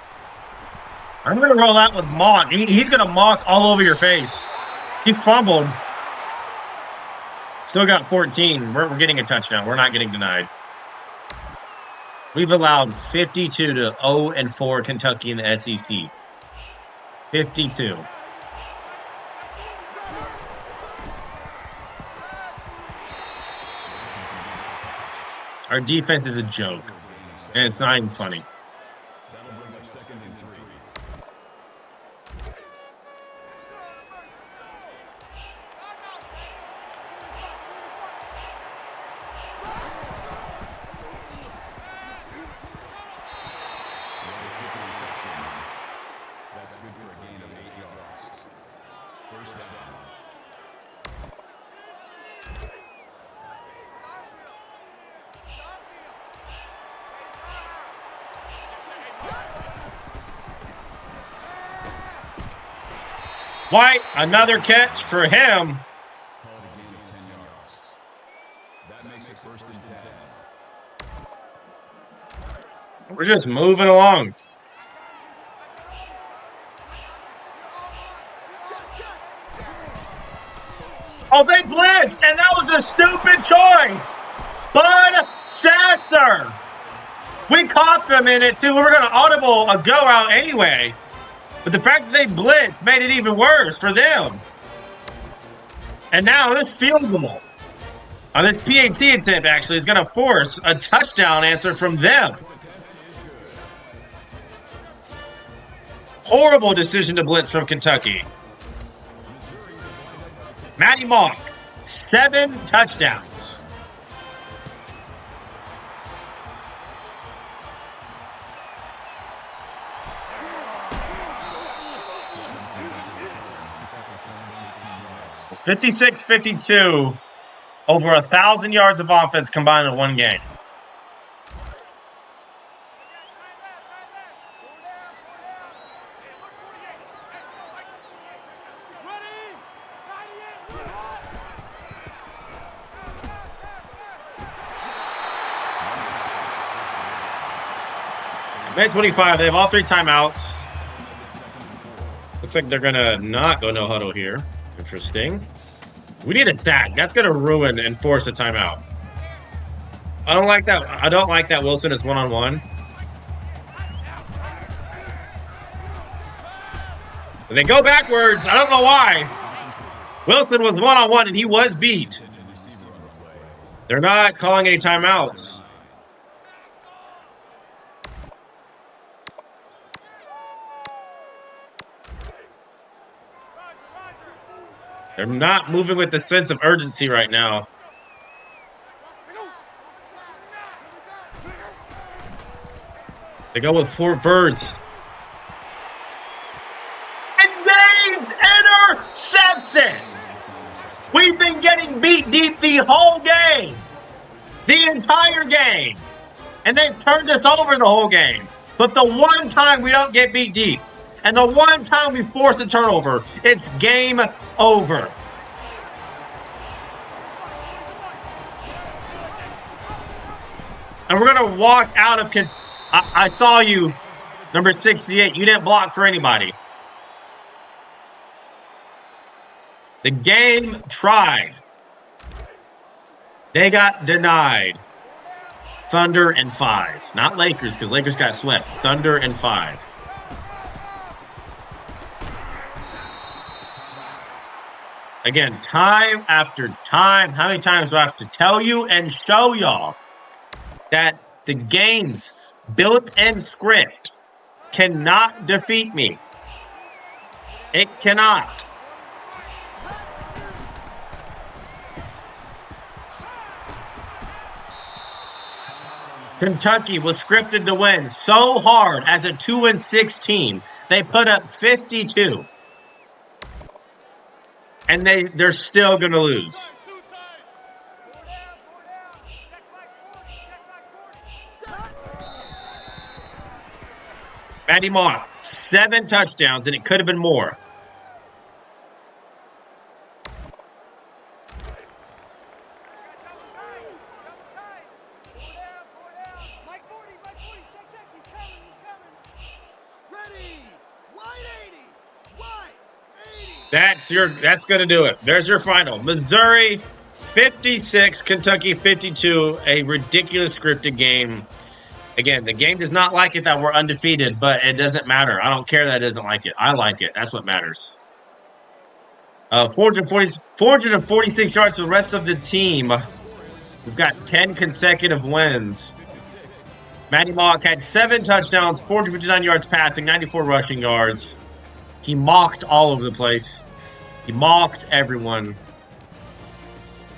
I'm going to roll out with Mock. He's going to mock all over your face. He fumbled. Still got 14. We're getting a touchdown. We're not getting denied. We've allowed 52 to 0-4 Kentucky in the SEC. 52. Our defense is a joke, and it's not even funny. That'll bring up 2nd and 3. That's good for a gain of 8 yards. 1st down. White, another catch for him. Call it a gain of 10 yards. That makes it 1st and 10. We're just moving along. Oh, they blitzed, and that was a stupid choice. Bud Sasser. We caught them in it, too. We were going to audible a go out anyway. But the fact that they blitzed made it even worse for them. And now this field goal, this PAT attempt actually is going to force a touchdown answer from them. Horrible decision to blitz from Kentucky. Matty Mock, 7 touchdowns. $56-52, over 1,000 yards of offense combined in one game. Minute 25. They have all 3 timeouts. Looks like they're gonna not go no huddle here. Interesting. We need a sack. That's gonna ruin and force a timeout. I don't like that. I don't like that Wilson is one-on-one. They go backwards. I don't know why. Wilson was one-on-one and he was beat. They're not calling any timeouts. They're not moving with the sense of urgency right now. They go with 4 birds. And Dave's interception! We've been getting beat deep the whole game. The entire game. And they've turned us over the whole game. But the one time we don't get beat deep, and the one time we force a turnover, it's game over. And we're going to walk out of... I saw you, number 68. You didn't block for anybody. The game tried. They got denied. Thunder and 5. Not Lakers, because Lakers got swept. Thunder and 5. Again, time after time. How many times do I have to tell you and show y'all that the game's built-in script cannot defeat me? It cannot. Kentucky was scripted to win so hard as a 2-6 team. They put up 52. And they're still going to lose. Matty Moore, 7 touchdowns, and it could have been more. That's going to do it. There's your final. Missouri 56, Kentucky 52. A ridiculous scripted game. Again, the game does not like it that we're undefeated, but it doesn't matter. I don't care that it doesn't like it. I like it. That's what matters. 446 yards for the rest of the team. We've got 10 consecutive wins. Matty Mock had 7 touchdowns, 459 yards passing, 94 rushing yards. He mocked all over the place. He mocked everyone.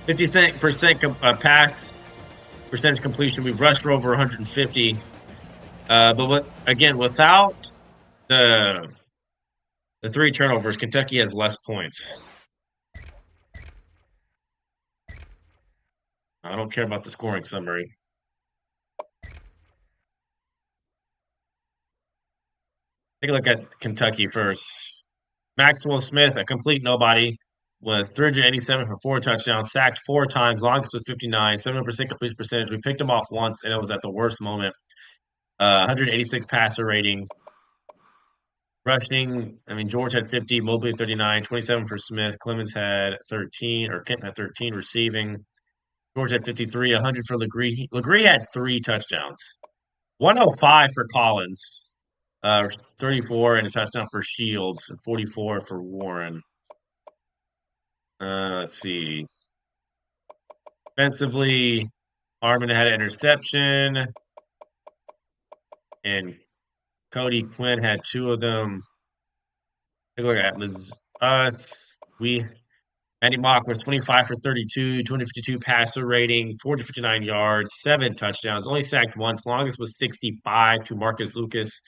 50% pass percentage completion. We've rushed for over 150. Without the 3 turnovers, Kentucky has less points. I don't care about the scoring summary. Take a look at Kentucky first. Maxwell Smith, a complete nobody, was 387 for 4 touchdowns, sacked 4 times, longest was 59, 7% complete percentage. We picked him off once, and it was at the worst moment. 186 passer rating. Rushing, George had 50, Mobley 39, 27 for Smith. Clemens had 13, or Kemp had 13 receiving. George had 53, 100 for Legree. Legree had 3 touchdowns. 105 for Collins. 34 and a touchdown for Shields, and 44 for Warren. Let's see. Offensively, Harmon had an interception, and Cody Quinn had 2 of them. Take a look at us. Andy Mock was 25 for 32, 252 passer rating, 459 yards, 7 touchdowns, only sacked once. Longest was 65 to Marcus Lucas.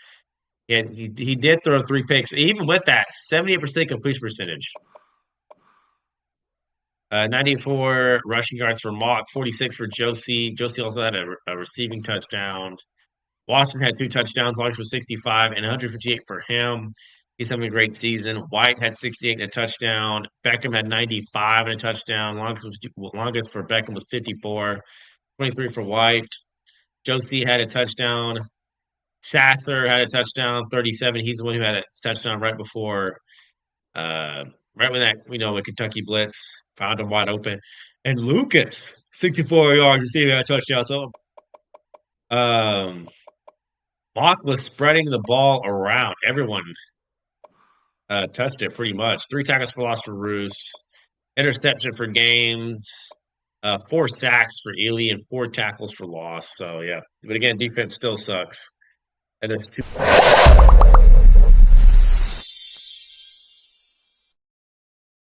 And he did throw 3 picks. Even with that, 78% completion percentage. 94 rushing yards for Mock, 46 for Josie. Josie also had a receiving touchdown. Washington had 2 touchdowns, longest was 65 and 158 for him. He's having a great season. White had 68 and a touchdown. Beckham had 95 and a touchdown. Longest for Beckham was 54. 23 for White. Josie had a touchdown. Sasser had a touchdown, 37. He's the one who had a touchdown right before, uh, right when that, when Kentucky blitz found him wide open. And Lucas, 64 yards, to see had a touchdown. So, Mock was spreading the ball around. Everyone touched it pretty much. 3 tackles for loss for Roos, interception for Gaines, 4 sacks for Ely, and 4 tackles for loss. So, yeah. But again, defense still sucks. And there's 2.